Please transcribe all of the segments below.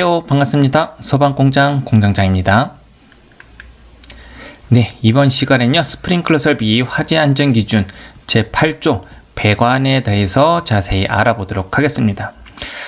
안녕하세요. 반갑습니다. 소방공장 공장장입니다. 네, 이번 시간에는요, 스프링클러 설비 화재 안전 기준 제8조 배관에 대해서 자세히 알아보도록 하겠습니다.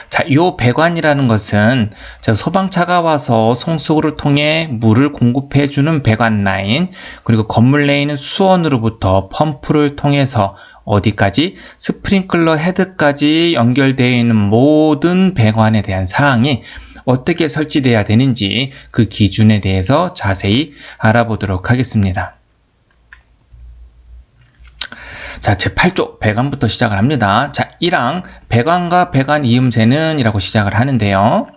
자, 요 배관이라는 것은 소방차가 와서 송수구를 통해 물을 공급해주는 배관 라인, 그리고 건물 내에 있는 수원으로부터 펌프를 통해서 어디까지? 스프링클러 헤드까지 연결되어 있는 모든 배관에 대한 사항이 어떻게 설치되어야 되는지 그 기준에 대해서 자세히 알아보도록 하겠습니다. 자, 제8조 배관부터 시작을 합니다. 자, 1항 배관과 배관 이음새는 이라고 시작을 하는데요.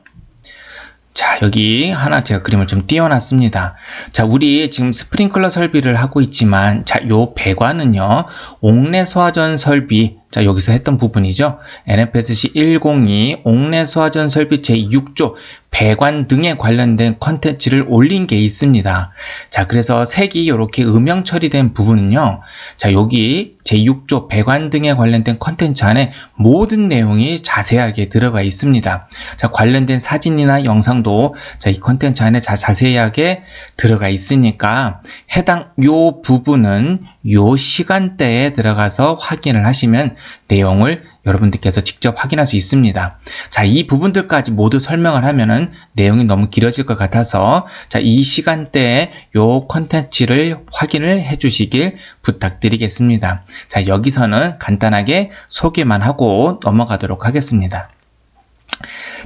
자, 여기 하나 제가 그림을 좀 띄워놨습니다. 자, 우리 지금 스프링클러 설비를 하고 있지만, 자, 요 배관은요, 옥내 소화전 설비, 자, 여기서 했던 부분이죠. NFSC 102 옥내 소화전 설비 제6조 배관 등에 관련된 컨텐츠를 올린 게 있습니다. 자, 그래서 색이 이렇게 음영 처리된 부분은요, 자, 여기 제6조 배관 등에 관련된 컨텐츠 안에 모든 내용이 자세하게 들어가 있습니다. 자, 관련된 사진이나 영상도 자, 이 컨텐츠 안에 자세하게 들어가 있으니까 해당 요 부분은 요 시간대에 들어가서 확인을 하시면 내용을 여러분들께서 직접 확인할 수 있습니다. 자, 이 부분들까지 모두 설명을 하면은 내용이 너무 길어질 것 같아서 자, 이 시간대에 요 컨텐츠를 확인을 해 주시길 부탁드리겠습니다. 자, 여기서는 간단하게 소개만 하고 넘어가도록 하겠습니다.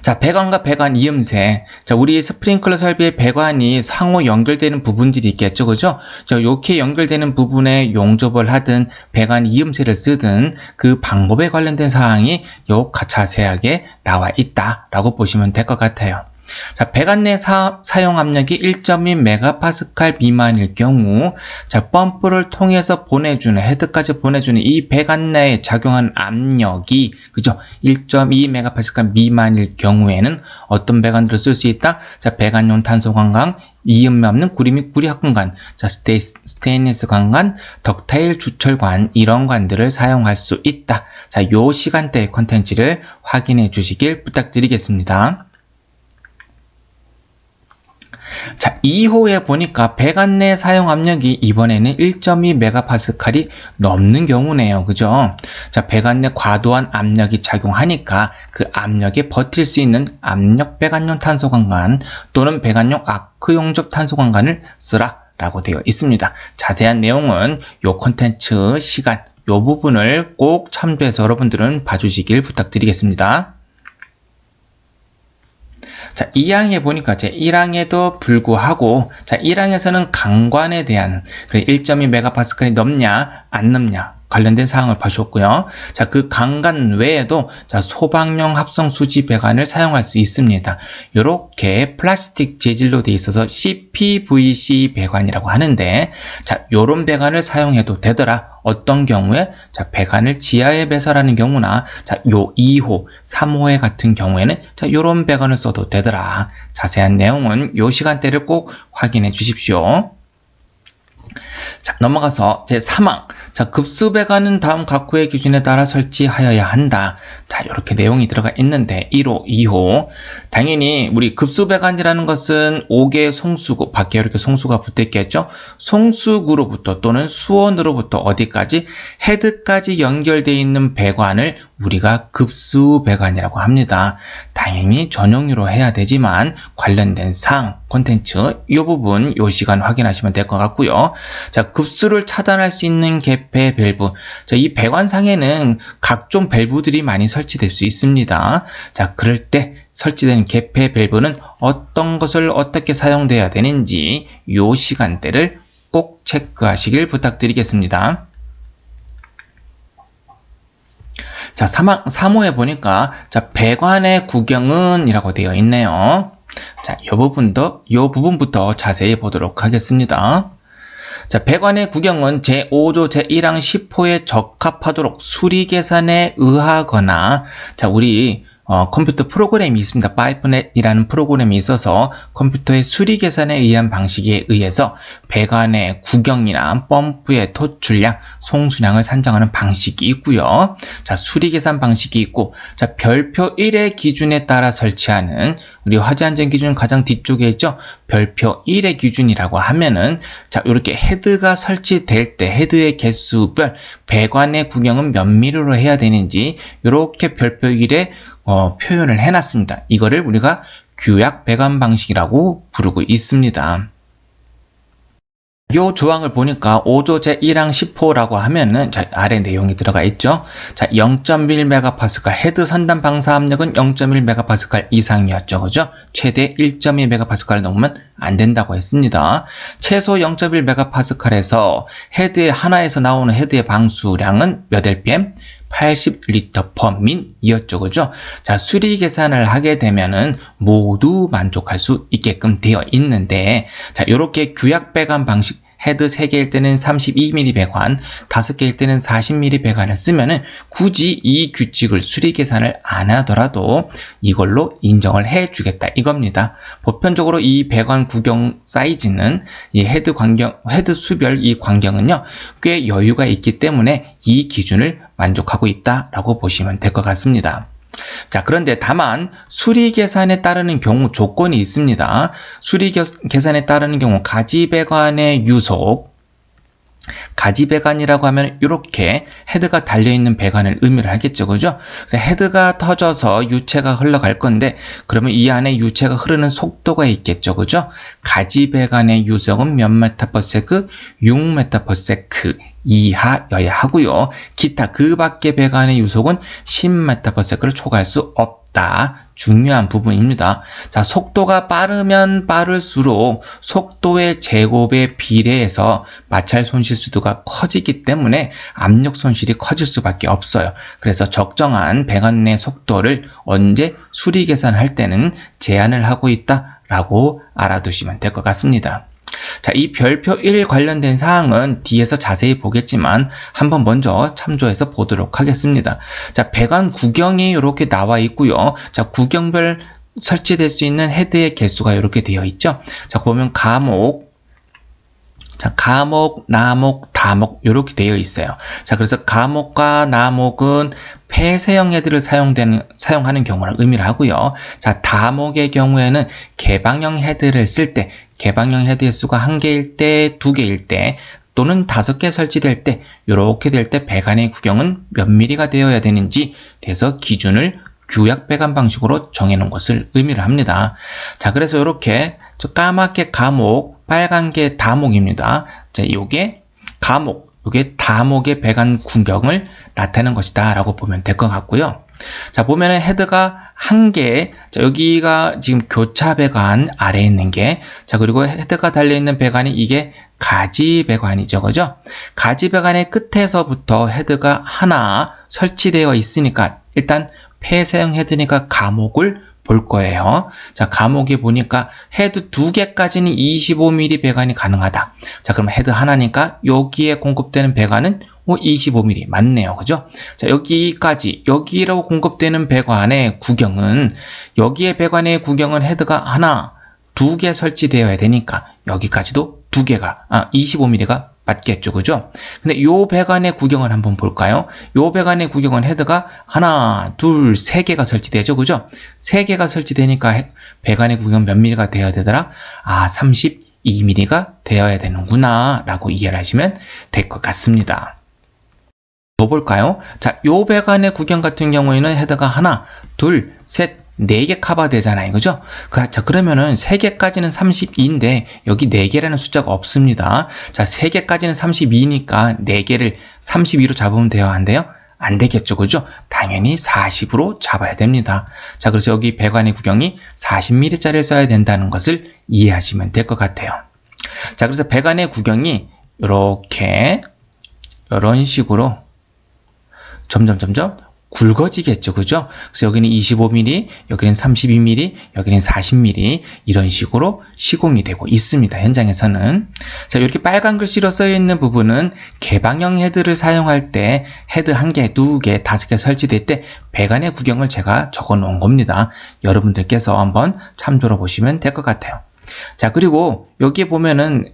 자, 배관과 배관 이음새. 자, 우리 스프링클러 설비의 배관이 상호 연결되는 부분들이 있겠죠, 그죠? 자, 이렇게 연결되는 부분에 용접을 하든 배관 이음새를 쓰든 그 방법에 관련된 사항이 자세하게 나와 있다라고 보시면 될 것 같아요. 자, 배관 내 사용 압력이 1.2 MPa 미만일 경우, 자, 펌프를 통해서 보내주는, 헤드까지 보내주는 이 배관 내에 작용하는 압력이, 그죠? 1.2 MPa 미만일 경우에는 어떤 배관들을 쓸 수 있다? 자, 배관용 탄소 관관, 이음매 없는 구리 및 구리 합금관, 자, 스테인리스 관관, 덕타일 주철관, 이런 관들을 사용할 수 있다. 자, 요 시간대의 컨텐츠를 확인해 주시길 부탁드리겠습니다. 자, 2호에 보니까 배관 내 사용 압력이 이번에는 1.2 MPa이 넘는 경우네요. 그죠? 자, 배관 내 과도한 압력이 작용하니까 그 압력에 버틸 수 있는 압력 배관용 탄소 관관 또는 배관용 아크 용접 탄소 관관을 쓰라 라고 되어 있습니다. 자세한 내용은 요 콘텐츠 시간 요 부분을 꼭 참조해서 여러분들은 봐주시길 부탁드리겠습니다. 자, 2항에 보니까 제 1항에도 불구하고 자, 1항에서는 강관에 대한 1.2 MPa이 넘냐 안 넘냐 관련된 사항을 봐주었고요. 자, 그 강관 외에도 자, 소방용 합성 수지 배관을 사용할 수 있습니다. 요렇게 플라스틱 재질로 되어 있어서 CPVC 배관이라고 하는데 자, 요런 배관을 사용해도 되더라. 어떤 경우에 자, 배관을 지하에 배설하는 경우나 자, 요 2호, 3호에 같은 경우에는 자, 요런 배관을 써도 되더라. 자세한 내용은 요 시간대를 꼭 확인해 주십시오. 자, 넘어가서 제3항. 자, 급수 배관은 다음 각 호의 기준에 따라 설치하여야 한다. 자, 이렇게 내용이 들어가 있는데 1호, 2호. 당연히 우리 급수 배관이라는 것은 5개의 송수구, 밖에 이렇게 송수가 붙어 있겠죠? 송수구로부터 또는 수원으로부터 어디까지? 헤드까지 연결되어 있는 배관을 우리가 급수 배관이라고 합니다. 당연히 전용으로 해야 되지만 관련된 사항, 콘텐츠 이 부분 이 시간 확인하시면 될 것 같고요. 자, 급수를 차단할 수 있는 개폐 밸브. 자, 이 배관상에는 각종 밸브들이 많이 설치될 수 있습니다. 자, 그럴 때 설치된 개폐 밸브는 어떤 것을 어떻게 사용돼야 되는지 이 시간대를 꼭 체크하시길 부탁드리겠습니다. 자, 3호에 보니까 자, 배관의 구경은 이라고 되어 있네요. 자, 이 부분부터 자세히 보도록 하겠습니다. 자, 배관의 구경은 제5조 제1항 10호에 적합하도록 수리 계산에 의하거나 자, 우리 컴퓨터 프로그램이 있습니다. 파이프넷이라는 프로그램이 있어서 컴퓨터의 수리 계산에 의한 방식에 의해서 배관의 구경이나 펌프의 토출량, 송수량을 산정하는 방식이 있고요. 자, 수리 계산 방식이 있고, 자, 별표 1의 기준에 따라 설치하는, 우리 화재안전 기준 가장 뒤쪽에 있죠? 별표 1의 기준이라고 하면은, 자, 이렇게 헤드가 설치될 때 헤드의 개수별 배관의 구경은 몇 미리로 해야 되는지 이렇게 별표 1에 표현을 해놨습니다. 이거를 우리가 규약 배관 방식이라고 부르고 있습니다. 이 조항을 보니까 5조 제1항 10호라고 하면은 자, 아래 내용이 들어가 있죠. 자, 0.1MPa 헤드 선단 방사 압력은 0.1MPa 이상이었죠. 그죠? 최대 1.2MPa를 넘으면 안 된다고 했습니다. 최소 0.1MPa에서 헤드의 하나에서 나오는 헤드의 방수량은 몇 LPM? 80L/min 이었죠. 그죠? 자, 수리 계산을 하게 되면은 모두 만족할 수 있게끔 되어 있는데, 자, 요렇게 규약 배관 방식, 헤드 3개일 때는 32mm 배관, 5개일 때는 40mm 배관을 쓰면은 굳이 이 규칙을 수리 계산을 안 하더라도 이걸로 인정을 해 주겠다 이겁니다. 보편적으로 이 배관 구경 사이즈는 이 헤드 수별 이 광경은요, 꽤 여유가 있기 때문에 이 기준을 만족하고 있다라고 보시면 될 것 같습니다. 자, 그런데 다만 수리 계산에 따르는 경우 조건이 있습니다. 수리 계산에 따르는 경우 가지배관의 유속, 가지배관이라고 하면 이렇게 헤드가 달려있는 배관을 의미를 하겠죠. 그죠? 그래서 헤드가 터져서 유체가 흘러갈 건데, 그러면 이 안에 유체가 흐르는 속도가 있겠죠. 그죠? 가지배관의 유속은 몇 mps? 6mps 이하여야 하고요. 기타 그 밖의 배관의 유속은 10mps를 초과할 수 없다. 중요한 부분입니다. 자, 속도가 빠르면 빠를수록 속도의 제곱에 비례해서 마찰 손실수도가 커지기 때문에 압력 손실이 커질 수밖에 없어요. 그래서 적정한 배관 내 속도를 언제 수리 계산할 때는 제한을 하고 있다라고 알아두시면 될 것 같습니다. 자, 이 별표 1 관련된 사항은 뒤에서 자세히 보겠지만 한번 먼저 참조해서 보도록 하겠습니다. 자, 배관 구경이 이렇게 나와 있고요. 자, 구경별 설치될 수 있는 헤드의 개수가 이렇게 되어 있죠. 자, 보면 가목, 자, 가목, 나목, 다목 이렇게 되어 있어요. 자, 그래서 가목과 나목은 폐쇄형 헤드를 사용하는 경우를 의미를 하고요. 자, 다목의 경우에는 개방형 헤드를 쓸 때, 개방형 헤드의 수가 1개일 때, 2개일 때, 또는 5개 설치될 때, 이렇게 될 때 배관의 구경은 몇 mm가 되어야 되는지 돼서 기준을 규약 배관 방식으로 정해놓은 것을 의미를 합니다. 자, 그래서 이렇게 까맣게 가목, 빨간 게 다목입니다. 자, 요게 가목, 요게 다목의 배관 구경을 나타내는 것이다 라고 보면 될 것 같고요. 자, 보면은 헤드가 1개, 자, 여기가 지금 교차 배관 아래에 있는 게, 자, 그리고 헤드가 달려있는 배관이 이게 가지 배관이죠. 그죠? 가지 배관의 끝에서부터 헤드가 하나 설치되어 있으니까 일단 폐쇄형 헤드니까 가목을 볼 거예요. 자, 가목에 보니까 헤드 2개까지는 25mm 배관이 가능하다. 자, 그럼 헤드 하나니까 여기에 공급되는 배관은 25mm 맞네요. 그죠? 자, 여기로 공급되는 배관의 구경은, 여기에 배관의 구경은 헤드가 하나, 2개 설치되어야 되니까 여기까지도 2개가, 25mm가 맞겠죠. 그죠? 근데 요 배관의 구경을 한번 볼까요? 요 배관의 구경은 헤드가 하나, 둘, 3개가 설치되죠. 그죠? 3개가 설치되니까 배관의 구경 몇 mm가 되어야 되더라? 32mm가 되어야 되는구나 라고 이해를 하시면 될 것 같습니다. 더 볼까요? 자, 요 배관의 구경 같은 경우에는 헤드가 하나, 둘, 셋, 4개 커버되잖아요. 그죠? 자, 그러면은 3개까지는 32인데 여기 4개라는 숫자가 없습니다. 자, 3개까지는 32니까 4개를 32로 잡으면 돼요? 안 돼요? 안 되겠죠. 그죠? 당연히 40으로 잡아야 됩니다. 자, 그래서 여기 배관의 구경이 40mm짜리를 써야 된다는 것을 이해하시면 될 것 같아요. 자, 그래서 배관의 구경이 이런 식으로 점점 굵어지겠죠. 그죠? 그래서 여기는 25mm, 여기는 32mm, 여기는 40mm 이런 식으로 시공이 되고 있습니다. 현장에서는. 자, 이렇게 빨간 글씨로 써 있는 부분은 개방형 헤드를 사용할 때 헤드 1개, 2개, 5개 설치될 때 배관의 구경을 제가 적어 놓은 겁니다. 여러분들께서 한번 참조로 보시면 될 것 같아요. 자, 그리고 여기에 보면은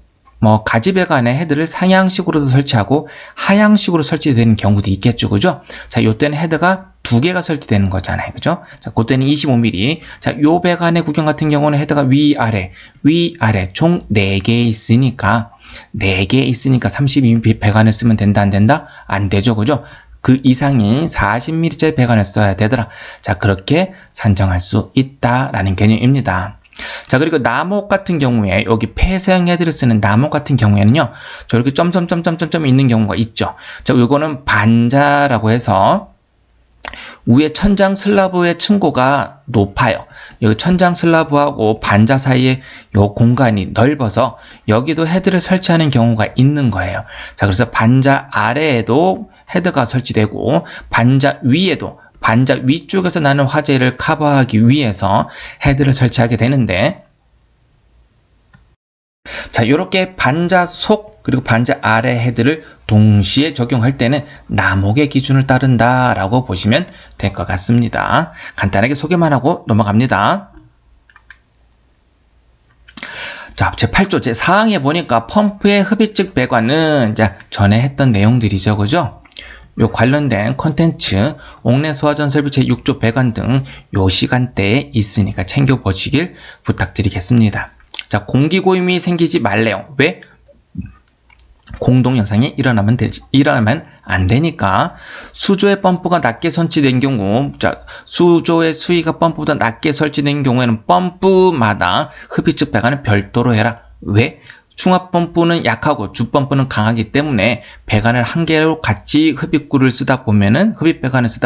가지 배관에 헤드를 상향식으로도 설치하고 하향식으로 설치되는 경우도 있겠죠. 그죠? 자, 요때는 헤드가 2개가 설치되는 거잖아요. 그죠? 자, 그때는 25mm. 자, 요 배관의 구경 같은 경우는 헤드가 위아래 총 4개 있으니까 32mm 배관을 쓰면 된다, 안 된다? 안 되죠. 그죠? 그 이상인 40mm짜리 배관을 써야 되더라. 자, 그렇게 산정할 수 있다라는 개념입니다. 자, 그리고 나목 같은 경우에 여기 폐쇄형 헤드를 쓰는 나목 같은 경우에는요, 저렇게 점점점점점점 있는 경우가 있죠. 자, 요거는 반자라고 해서 위에 천장 슬라브의 층고가 높아요. 여기 천장 슬라브하고 반자 사이에 요 공간이 넓어서 여기도 헤드를 설치하는 경우가 있는 거예요. 자, 그래서 반자 아래에도 헤드가 설치되고 반자 위에도 반자 위쪽에서 나는 화재를 커버하기 위해서 헤드를 설치하게 되는데, 자, 이렇게 반자 속 그리고 반자 아래 헤드를 동시에 적용할 때는 나목의 기준을 따른다라고 보시면 될 것 같습니다. 간단하게 소개만 하고 넘어갑니다. 자, 제8조 제4항에 보니까 펌프의 흡입식 배관은 전에 했던 내용들이죠. 그죠? 요 관련된 콘텐츠, 옥내 소화전 설비 제6조 배관 등 요 시간대에 있으니까 챙겨보시길 부탁드리겠습니다. 자, 공기 고임이 생기지 말래요. 왜? 공동 현상이 일어나면 안 되니까. 수조의 펌프가 낮게 설치된 경우, 자, 수조의 수위가 펌프보다 낮게 설치된 경우에는 펌프마다 흡입식 배관을 별도로 해라. 왜? 충압 펌프는 약하고 주 펌프는 강하기 때문에 배관을 한 개로 같이 흡입 배관을 쓰다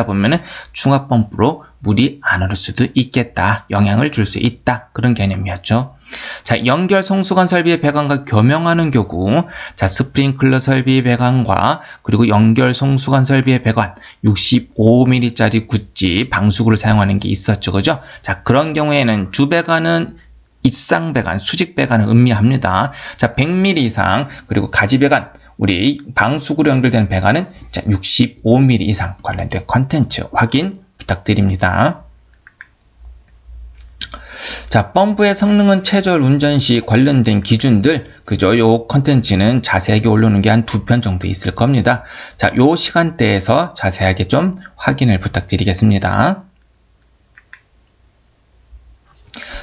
보면은 충압 펌프로 물이 안 흐를 수도 있겠다. 영향을 줄 수 있다. 그런 개념이었죠. 자, 연결 송수관 설비의 배관과 겸용하는 경우, 자, 스프링클러 설비의 배관과 그리고 연결 송수관 설비의 배관 65mm짜리 구찌 방수구를 사용하는 게 있었죠. 그죠? 자, 그런 경우에는 주 배관은 입상 배관, 수직 배관을 의미합니다. 자, 100mm 이상, 그리고 가지 배관, 우리 방수구로 연결되는 배관은 65mm 이상 관련된 컨텐츠 확인 부탁드립니다. 자, 펌프의 성능은 체절 운전 시 관련된 기준들, 그죠? 요 컨텐츠는 자세하게 올려놓은 게 한 2편 정도 있을 겁니다. 자, 요 시간대에서 자세하게 좀 확인을 부탁드리겠습니다.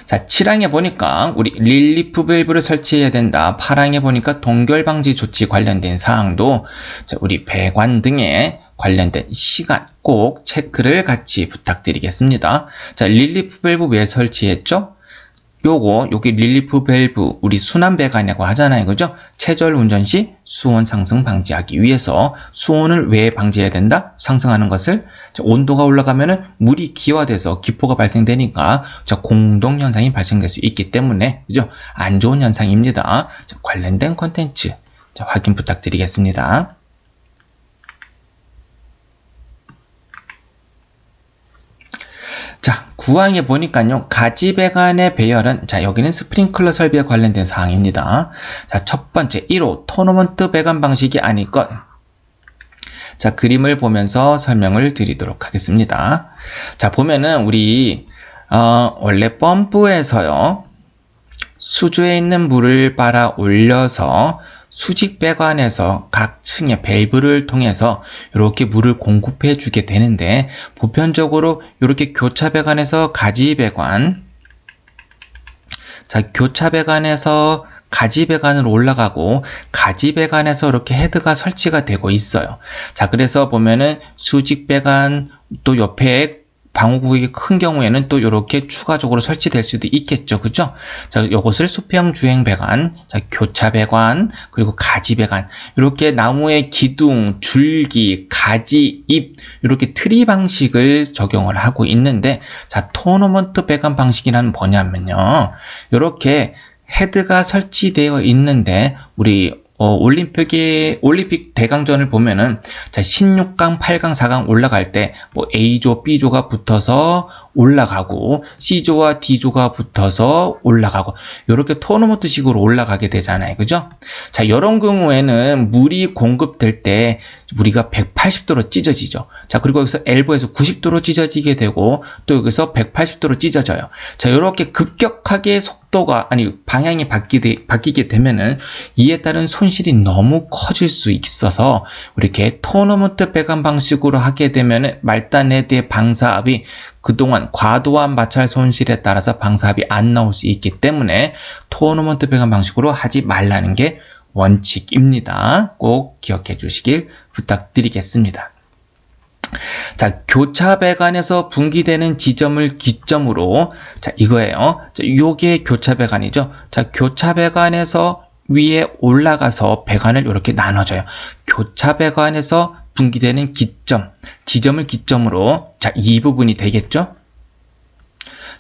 자, 7항에 보니까 우리 릴리프 밸브를 설치해야 된다. 8항에 보니까 동결 방지 조치 관련된 사항도, 자, 우리 배관 등에 관련된 시간 꼭 체크를 같이 부탁드리겠습니다. 자, 릴리프 밸브 왜 설치했죠? 여기 릴리프 밸브, 우리 순환 배관이라고 하잖아요. 그죠? 체절 운전 시 수온 상승 방지하기 위해서. 수온을 왜 방지해야 된다? 상승하는 것을. 자, 온도가 올라가면은 물이 기화돼서 기포가 발생되니까, 자, 공동 현상이 발생될 수 있기 때문에, 그죠? 안 좋은 현상입니다. 자, 관련된 콘텐츠, 자, 확인 부탁드리겠습니다. 자, 9항에 보니까요, 가지 배관의 배열은, 자, 여기는 스프링클러 설비에 관련된 사항입니다. 자, 첫 번째, 1호, 토너먼트 배관 방식이 아닐 것. 자, 그림을 보면서 설명을 드리도록 하겠습니다. 자, 보면은, 우리, 원래 펌프에서요, 수조에 있는 물을 빨아 올려서 수직 배관에서 각 층의 밸브를 통해서 이렇게 물을 공급해 주게 되는데, 보편적으로 이렇게 교차 배관에서 가지 배관, 자, 교차 배관에서 가지 배관으로 올라가고 가지 배관에서 이렇게 헤드가 설치가 되고 있어요. 자, 그래서 보면은 수직 배관 또 옆에 방호구역이 큰 경우에는 또 이렇게 추가적으로 설치될 수도 있겠죠. 그죠? 자, 이것을 수평 주행 배관, 자, 교차 배관, 그리고 가지 배관. 이렇게 나무의 기둥, 줄기, 가지, 잎, 이렇게 트리 방식을 적용을 하고 있는데, 자, 토너먼트 배관 방식이란 뭐냐면요. 이렇게 헤드가 설치되어 있는데, 우리 올림픽 대강전을 보면은, 자, 16강, 8강, 4강 올라갈 때, A조, B조가 붙어서 올라가고, C조와 D조가 붙어서 올라가고, 요렇게 토너먼트식으로 올라가게 되잖아요. 그죠? 자, 이런 경우에는 물이 공급될 때, 우리가 180도로 찢어지죠. 자, 그리고 여기서 엘보에서 90도로 찢어지게 되고, 또 여기서 180도로 찢어져요. 자, 요렇게 급격하게 방향이 바뀌게 되면은, 이에 따른 손실이 너무 커질 수 있어서, 이렇게 토너먼트 배관 방식으로 하게 되면은, 말단 헤드의 방사압이 그동안 과도한 마찰 손실에 따라서 방사압이 안 나올 수 있기 때문에, 토너먼트 배관 방식으로 하지 말라는 게 원칙입니다. 꼭 기억해 주시길 부탁드리겠습니다. 자, 교차 배관에서 분기되는 지점을 기점으로, 자, 이거예요. 자, 요게 교차 배관이죠. 자, 교차 배관에서 위에 올라가서 배관을 이렇게 나눠줘요. 교차 배관에서 분기되는 지점을 기점으로, 자, 이 부분이 되겠죠?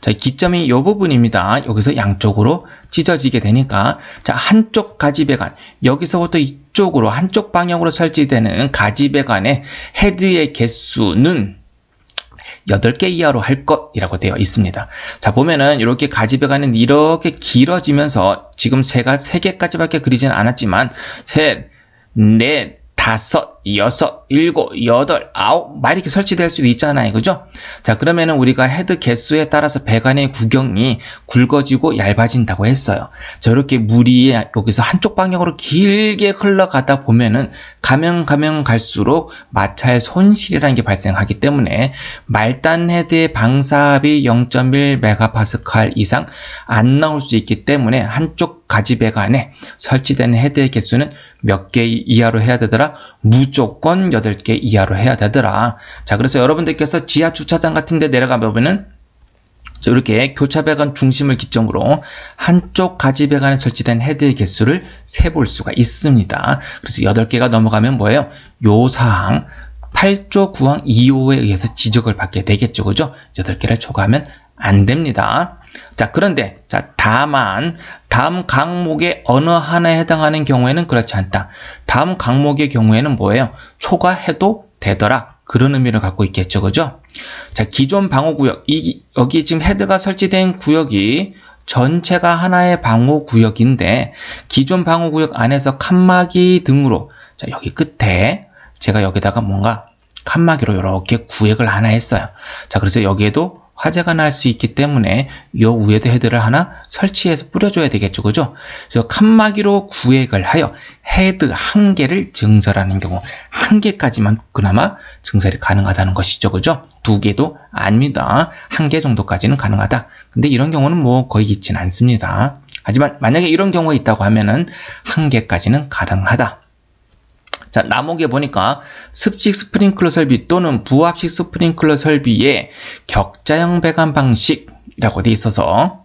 자, 기점이 이 부분입니다. 여기서 양쪽으로 찢어지게 되니까, 자, 한쪽 가지배관, 여기서부터 이쪽으로 한쪽 방향으로 설치되는 가지배관의 헤드의 개수는 8개 이하로 할 것이라고 되어 있습니다. 자, 보면은 이렇게 가지배관은 이렇게 길어지면서 지금 새가 3개까지밖에 그리지는 않았지만, 셋, 넷, 5, 6, 7, 8, 9 막 이렇게 설치될 수도 있잖아요. 그죠? 자, 그러면은 우리가 헤드 개수에 따라서 배관의 구경이 굵어지고 얇아진다고 했어요. 자, 이렇게 물이 여기서 한쪽 방향으로 길게 흘러가다 보면은 가면 갈수록 마찰 손실이라는 게 발생하기 때문에 말단 헤드의 방사압이 0.1 MPa 이상 안 나올 수 있기 때문에 한쪽 가지배관에 설치되는 헤드의 개수는 몇 개 이하로 해야 되더라? 무조건 8개 이하로 해야 되더라. 자, 그래서 여러분들께서 지하 주차장 같은 데 내려가 보면은 이렇게 교차 배관 중심을 기점으로 한쪽 가지 배관에 설치된 헤드의 개수를 세볼 수가 있습니다. 그래서 8개가 넘어가면 뭐예요? 요 사항 8조 9항 2호에 의해서 지적을 받게 되겠죠. 그죠? 8개를 초과하면 안 됩니다. 자, 그런데, 자, 다만, 다음 항목의 어느 하나에 해당하는 경우에는 그렇지 않다. 다음 항목의 경우에는 뭐예요? 초과해도 되더라. 그런 의미를 갖고 있겠죠. 그죠? 자, 기존 방호구역. 여기 지금 헤드가 설치된 구역이 전체가 하나의 방호구역인데, 기존 방호구역 안에서 칸막이 등으로, 자, 여기 끝에, 제가 여기다가 뭔가 칸막이로 이렇게 구획을 하나 했어요. 자, 그래서 여기에도 화재가 날 수 있기 때문에 이 위에도 헤드를 하나 설치해서 뿌려줘야 되겠죠. 그죠? 그래서 칸막이로 구획을 하여 헤드 1개를 증설하는 경우 1개까지만 그나마 증설이 가능하다는 것이죠. 그죠? 2개도 아닙니다. 1개 정도까지는 가능하다. 근데 이런 경우는 뭐 거의 있지는 않습니다. 하지만 만약에 이런 경우가 있다고 하면은 1개까지는 가능하다. 자, 나목에 보니까 습식 스프링클러 설비 또는 부합식 스프링클러 설비의 격자형 배관 방식이라고 돼 있어서,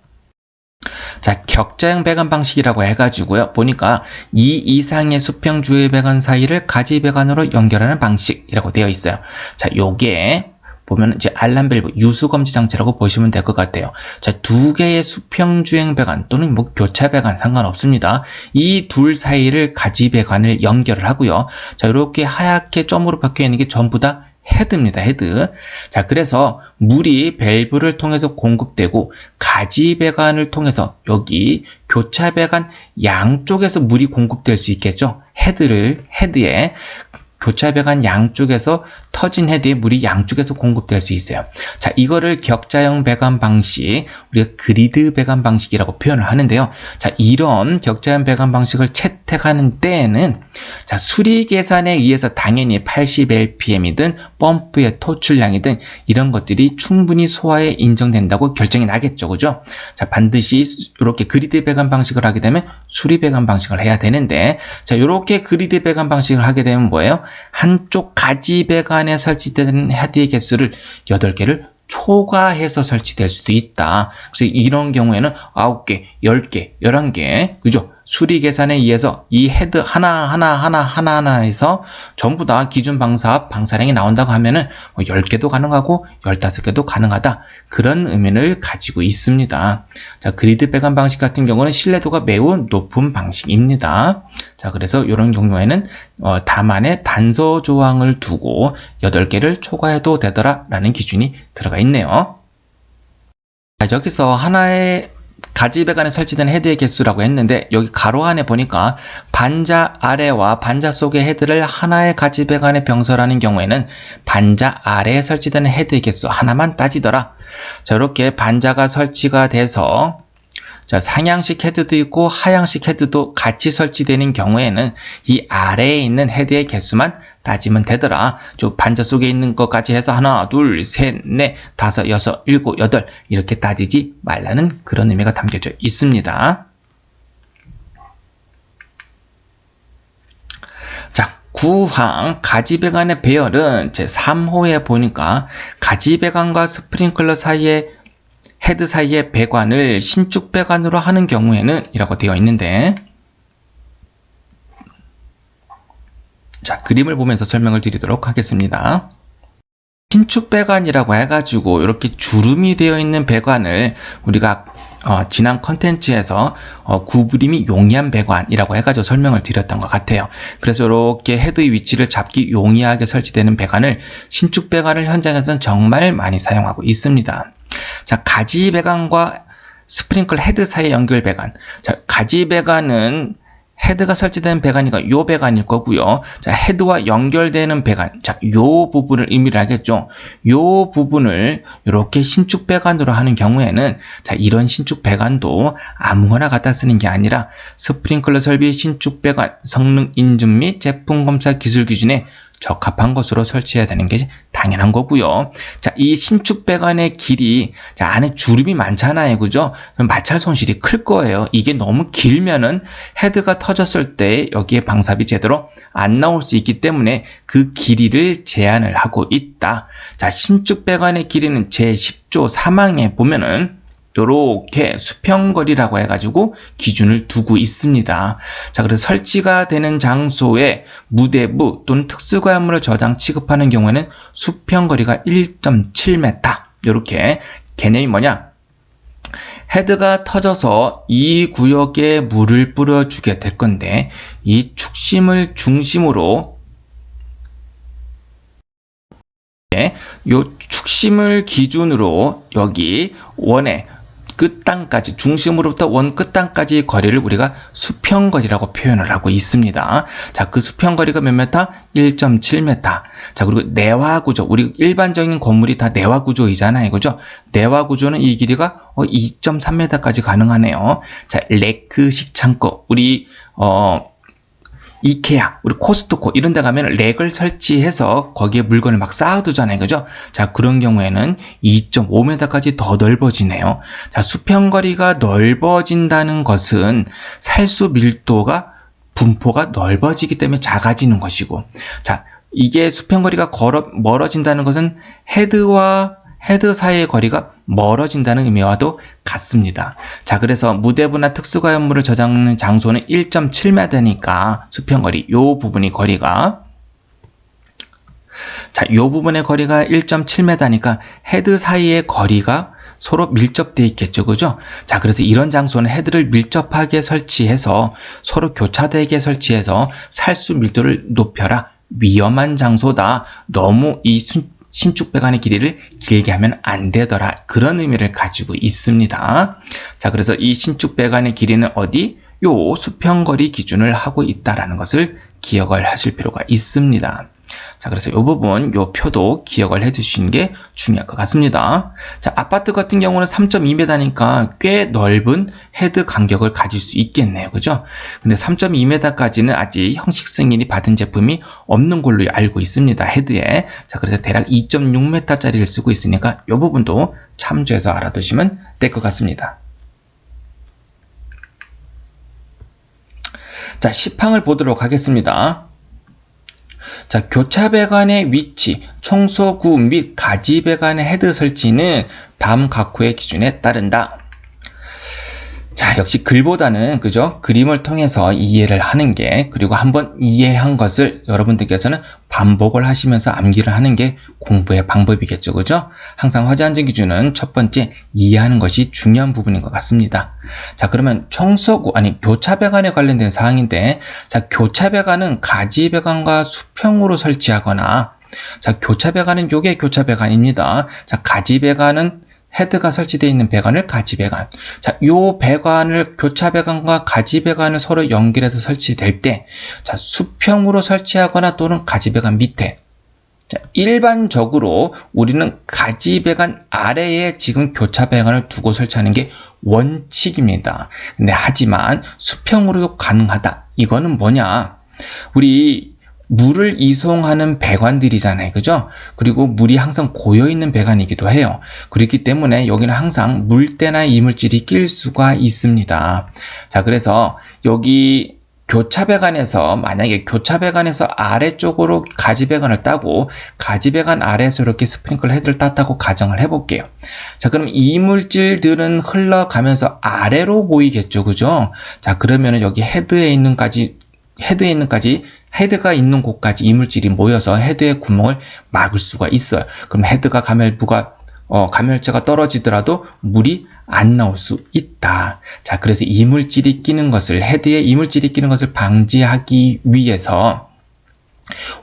자, 격자형 배관 방식이라고 해가지고요. 보니까 2 이상의 수평 주요 배관 사이를 가지 배관으로 연결하는 방식이라고 되어 있어요. 자, 요게 보면 이제 알람밸브 유수검지 장치라고 보시면 될 것 같아요. 자, 2개의 수평 주행 배관 또는 뭐 교차 배관 상관없습니다. 이 둘 사이를 가지 배관을 연결을 하고요. 자, 이렇게 하얗게 점으로 박혀 있는 게 전부 다 헤드입니다. 헤드. 자, 그래서 물이 밸브를 통해서 공급되고 가지 배관을 통해서 여기 교차 배관 양쪽에서 물이 공급될 수 있겠죠. 헤드에 교차 배관 양쪽에서 터진 헤드에 물이 양쪽에서 공급될 수 있어요. 자, 이거를 격자형 배관 방식, 우리가 그리드 배관 방식이라고 표현을 하는데요. 자, 이런 격자형 배관 방식을 채택하는 때에는, 자, 수리 계산에 의해서 당연히 80lpm이든 펌프의 토출량이든 이런 것들이 충분히 소화에 인정된다고 결정이 나겠죠. 그죠? 자, 반드시 이렇게 그리드 배관 방식을 하게 되면 수리 배관 방식을 해야 되는데, 자, 이렇게 그리드 배관 방식을 하게 되면 뭐예요? 한쪽 가지 배관에 설치되는 헤드의 개수를 8개를 초과해서 설치될 수도 있다. 그래서 이런 경우에는 9개, 10개, 11개, 그죠? 수리 계산에 의해서 이 헤드 하나하나에서 전부 다 기준 방사압, 방사량이 나온다고 하면은 10개도 가능하고 15개도 가능하다. 그런 의미를 가지고 있습니다. 자, 그리드 배관 방식 같은 경우는 신뢰도가 매우 높은 방식입니다. 자, 그래서 이런 경우에는 다만의 단서 조항을 두고 8개를 초과해도 되더라 라는 기준이 들어가 있네요. 자, 여기서 하나의 가지 배관에 설치된 헤드의 개수라고 했는데 여기 가로 안에 보니까 반자 아래와 반자 속의 헤드를 하나의 가지 배관에 병설하는 경우에는 반자 아래에 설치되는 헤드의 개수 하나만 따지더라. 자, 이렇게 반자가 설치가 돼서 자, 상향식 헤드도 있고 하향식 헤드도 같이 설치되는 경우에는 이 아래에 있는 헤드의 개수만 따지면 되더라. 저 반자 속에 있는 것까지 해서 하나, 둘, 셋, 넷, 다섯, 여섯, 일곱, 여덟 이렇게 따지지 말라는 그런 의미가 담겨져 있습니다. 자, 구항 가지배관의 배열은 제 3호에 보니까 가지배관과 스프링클러 사이에 헤드 사이의 배관을 신축 배관으로 하는 경우에는 이라고 되어 있는데, 자, 그림을 보면서 설명을 드리도록 하겠습니다. 신축 배관이라고 해가지고 이렇게 주름이 되어 있는 배관을 우리가 지난 컨텐츠에서 구부림이 용이한 배관이라고 해가지고 설명을 드렸던 것 같아요. 그래서 이렇게 헤드의 위치를 잡기 용이하게 설치되는 배관을 신축 배관을 현장에서는 정말 많이 사용하고 있습니다. 자, 가지 배관과 스프링클 헤드 사이 연결 배관. 자, 가지 배관은 헤드가 설치된 배관이니까 요 배관일 거고요. 자, 헤드와 연결되는 배관. 자, 요 부분을 의미를 하겠죠. 요 부분을 이렇게 신축 배관으로 하는 경우에는 자, 이런 신축 배관도 아무거나 갖다 쓰는 게 아니라 스프링클러 설비 신축 배관 성능 인증 및 제품 검사 기술 기준에 적합한 것으로 설치해야 되는 게 당연한 거고요. 자, 이 신축 배관의 길이 자, 안에 주름이 많잖아요. 그죠? 마찰 손실이 클 거예요. 이게 너무 길면은 헤드가 터졌을 때 여기에 방삽이 제대로 안 나올 수 있기 때문에 그 길이를 제한을 하고 있다. 자, 신축 배관의 길이는 제10조 3항에 보면은 요렇게 수평거리라고 해가지고 기준을 두고 있습니다. 자, 그래서 설치가 되는 장소에 무대부 또는 특수과열물을 저장 취급하는 경우에는 수평거리가 1.7m 요렇게 개념이 뭐냐? 헤드가 터져서 이 구역에 물을 뿌려주게 될 건데 이 축심을 중심으로 요 축심을 기준으로 여기 원의 끝단까지 중심으로부터 원 끝단까지의 거리를 우리가 수평거리라고 표현을 하고 있습니다. 자, 그 수평거리가 몇 메타? 1.7m. 자, 그리고 내화구조. 우리 일반적인 건물이 다 내화구조이잖아요. 그죠? 내화구조는 이 길이가 2.3m까지 가능하네요. 자, 레크식 창고. 우리 이케아, 우리 코스트코 이런 데 가면 렉을 설치해서 거기에 물건을 막 쌓아두잖아요. 그죠? 자, 그런 경우에는 2.5m까지 더 넓어지네요. 자, 수평거리가 넓어진다는 것은 살수 밀도가 분포가 넓어지기 때문에 작아지는 것이고, 자, 이게 수평거리가 멀어진다는 것은 헤드와 헤드 사이의 거리가 멀어진다는 의미와도 같습니다. 자, 그래서 무대부나 특수과열물을 저장하는 장소는 1.7m니까 수평거리, 요 부분이 거리가 자, 요 부분의 거리가 1.7m니까 헤드 사이의 거리가 서로 밀접되어 있겠죠. 그죠? 자, 그래서 이런 장소는 헤드를 밀접하게 설치해서 서로 교차되게 설치해서 살수 밀도를 높여라. 위험한 장소다. 너무 이 신축 배관의 길이를 길게 하면 안 되더라. 그런 의미를 가지고 있습니다. 자, 그래서 이 신축 배관의 길이는 어디? 요 수평거리 기준을 하고 있다라는 것을 기억을 하실 필요가 있습니다. 자, 그래서 이 부분, 요 표도 기억을 해 두시는 게 중요할 것 같습니다. 자, 아파트 같은 경우는 3.2m니까 꽤 넓은 헤드 간격을 가질 수 있겠네요. 그죠? 근데 3.2m까지는 아직 형식 승인이 받은 제품이 없는 걸로 알고 있습니다. 헤드에. 자, 그래서 대략 2.6m짜리를 쓰고 있으니까 이 부분도 참조해서 알아두시면 될 것 같습니다. 자, 10항을 보도록 하겠습니다. 자, 교차 배관의 위치, 청소구 및 가지 배관의 헤드 설치는 다음 각호의 기준에 따른다. 자, 역시 글보다는 그죠? 그림을 통해서 이해를 하는 게, 그리고 한번 이해한 것을 여러분들께서는 반복을 하시면서 암기를 하는 게 공부의 방법이겠죠. 그죠? 항상 화제안전 기준은 첫 번째 이해하는 것이 중요한 부분인 것 같습니다. 자, 그러면 교차배관에 관련된 사항인데, 자, 교차배관은 가지배관과 수평으로 설치하거나, 자, 교차배관은 요게 교차배관입니다. 자, 가지배관은 헤드가 설치되어 있는 배관을 가지배관. 자, 요 배관을 교차배관과 가지배관을 서로 연결해서 설치될 때, 자, 수평으로 설치하거나 또는 가지배관 밑에. 자, 일반적으로 우리는 가지배관 아래에 지금 교차배관을 두고 설치하는 게 원칙입니다. 근데 하지만 수평으로도 가능하다. 이거는 뭐냐? 우리 물을 이송하는 배관들이잖아요. 그죠? 그리고 물이 항상 고여있는 배관이기도 해요. 그렇기 때문에 여기는 항상 물때나 이물질이 낄 수가 있습니다. 자, 그래서 여기 만약에 교차배관에서 아래쪽으로 가지배관을 따고 가지배관 아래에서 이렇게 스프링클 헤드를 땄다고 가정을 해볼게요. 자, 그럼 이물질들은 흘러가면서 아래로 보이겠죠. 그죠? 자, 그러면은 여기 헤드가 있는 곳까지 이물질이 모여서 헤드의 구멍을 막을 수가 있어요. 그럼 헤드가 감열체가 떨어지더라도 물이 안 나올 수 있다. 자, 그래서 헤드에 이물질이 끼는 것을 방지하기 위해서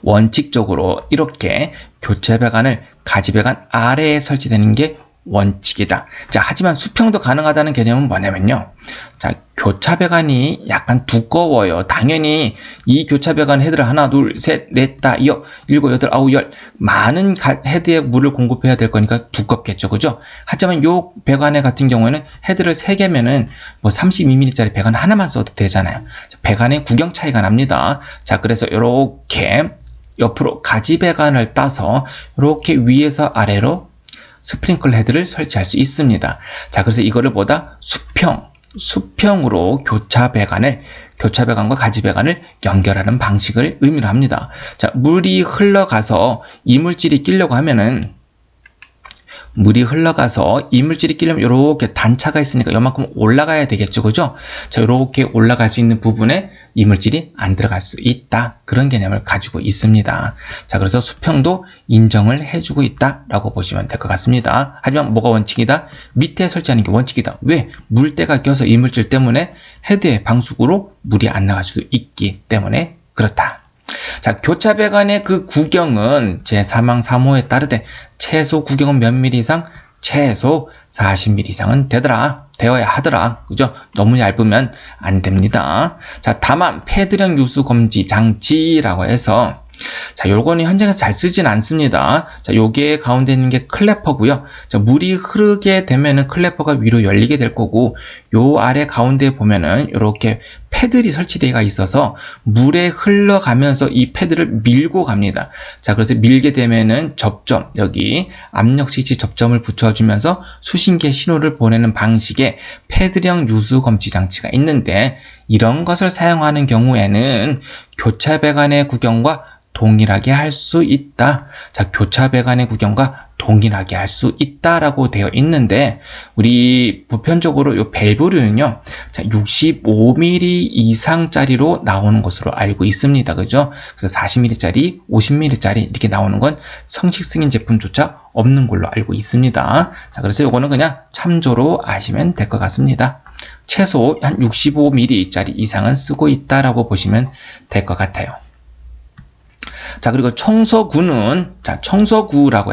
원칙적으로 이렇게 교차배관을 가지배관 아래에 설치되는 게 원칙이다. 자, 하지만 수평도 가능하다는 개념은 뭐냐면요. 자, 교차배관이 약간 두꺼워요. 당연히 이 교차배관 헤드를 하나, 둘, 셋, 넷, 다, 일곱, 여덟, 아홉, 열 많은 헤드에 물을 공급해야 될 거니까 두껍겠죠. 그죠? 하지만 요 배관에 같은 경우에는 헤드를 3개면은 32mm짜리 배관 하나만 써도 되잖아요. 배관의 구경 차이가 납니다. 자, 그래서 이렇게 옆으로 가지배관을 따서 이렇게 위에서 아래로 스프링클 헤드를 설치할 수 있습니다. 자, 그래서 이거를 수평으로 교차배관과 가지배관을 연결하는 방식을 의미를 합니다. 자, 물이 흘러가서 이물질이 끼려고 하면은 이렇게 단차가 있으니까 요만큼 올라가야 되겠죠. 그죠? 자, 이렇게 올라갈 수 있는 부분에 이물질이 안 들어갈 수 있다. 그런 개념을 가지고 있습니다. 자, 그래서 수평도 인정을 해주고 있다라고 보시면 될 것 같습니다. 하지만 뭐가 원칙이다? 밑에 설치하는 게 원칙이다. 왜? 물때가 껴서 이물질 때문에 헤드의 방수구로 물이 안 나갈 수도 있기 때문에 그렇다. 자, 교차배관의 그 구경은 제3항 3호에 따르되 최소 구경은 몇 mm 이상? 최소 40mm 이상은 되어야 하더라. 그죠? 너무 얇으면 안 됩니다. 자, 다만 패드령 유수 검지 장치라고 해서, 자, 요거는 현장에서 잘 쓰진 않습니다. 자, 요게 가운데 있는 게 클래퍼고요. 자, 물이 흐르게 되면은 클래퍼가 위로 열리게 될 거고, 요 아래 가운데 보면은 이렇게 패들이 설치되어 있어서 물에 흘러가면서 이 패드를 밀고 갑니다. 자, 그래서 밀게 되면은 여기 압력 스위치 접점을 붙여주면서 수신기에 신호를 보내는 방식의 패드령 유수 검지 장치가 있는데, 이런 것을 사용하는 경우에는 교차배관의 구경과 동일하게 할 수 있다. 자, 교차배관의 구경과 동일하게 할 수 있다라고 되어 있는데, 우리 보편적으로 요 밸브류는요, 자, 65mm 이상짜리로 나오는 것으로 알고 있습니다. 그죠? 그래서 40mm짜리, 50mm짜리 이렇게 나오는 건 성식 승인 제품조차 없는 걸로 알고 있습니다. 자, 그래서 요거는 그냥 참조로 아시면 될 것 같습니다. 최소 한 65mm짜리 이상은 쓰고 있다라고 보시면 될 것 같아요. 자, 그리고 청소구라고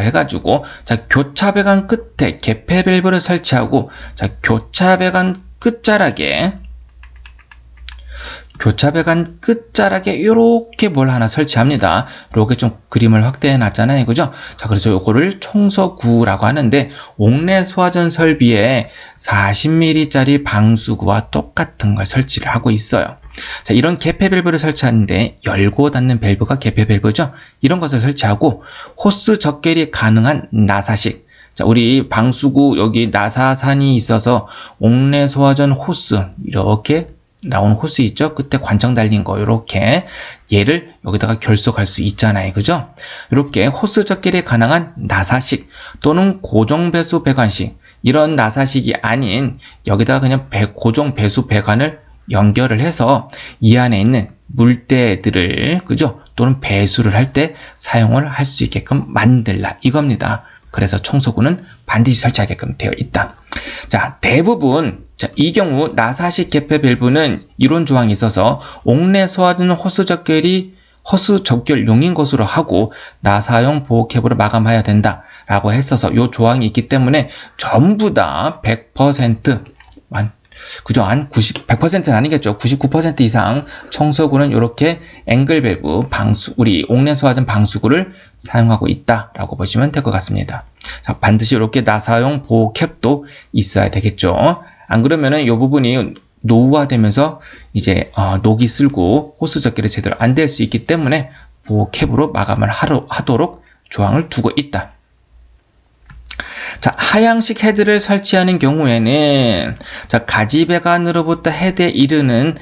해가지고, 자, 교차배관 끝에 개폐 밸브를 설치하고, 자, 교차배관 끝자락에 이렇게 뭘 하나 설치합니다. 이렇게 좀 그림을 확대해 놨잖아요. 그죠? 자, 그래서 요거를 청소구라고 하는데, 옥내 소화전 설비에 40mm짜리 방수구와 똑같은 걸 설치를 하고 있어요. 자, 이런 개폐 밸브를 설치하는데 열고 닫는 밸브가 개폐 밸브죠. 이런 것을 설치하고 호스 적결이 가능한 나사식. 자, 우리 방수구 여기 나사산이 있어서 옥내 소화전 호스 이렇게 나오는 호스 있죠? 끝에 관청 달린 거 이렇게 얘를 여기다가 결속할 수 있잖아요. 그죠? 이렇게 호스 적결이 가능한 나사식 또는 고정배수 배관식 이런 나사식이 아닌 여기다가 그냥 고정 배수 배관을 연결을 해서 이 안에 있는 물때들을 그죠? 또는 배수를 할 때 사용을 할 수 있게끔 만들라 이겁니다. 그래서 청소구는 반드시 설치하게끔 되어 있다. 자, 대부분 이 경우 나사식 개폐 밸브는 이론 조항이 있어서 옥내 소화는 호스 적결용인 것으로 하고 나사용 보호캡으로 마감해야 된다 라고 했어서 이 조항이 있기 때문에 전부 다 100% 그죠? 한 100%는 아니겠죠. 99% 이상 청소구는 이렇게 앵글 밸브 우리 옥내 소화전 방수구를 사용하고 있다라고 보시면 될 것 같습니다. 자, 반드시 이렇게 나사용 보호 캡도 있어야 되겠죠. 안 그러면은 이 부분이 노후화되면서 이제 녹이 쓸고 호스 적결이 제대로 안 될 수 있기 때문에 보호 캡으로 마감을 하도록 조항을 두고 있다. 자, 하향식 헤드를 설치하는 경우에는 자, 가지 배관으로부터 헤드에 이르는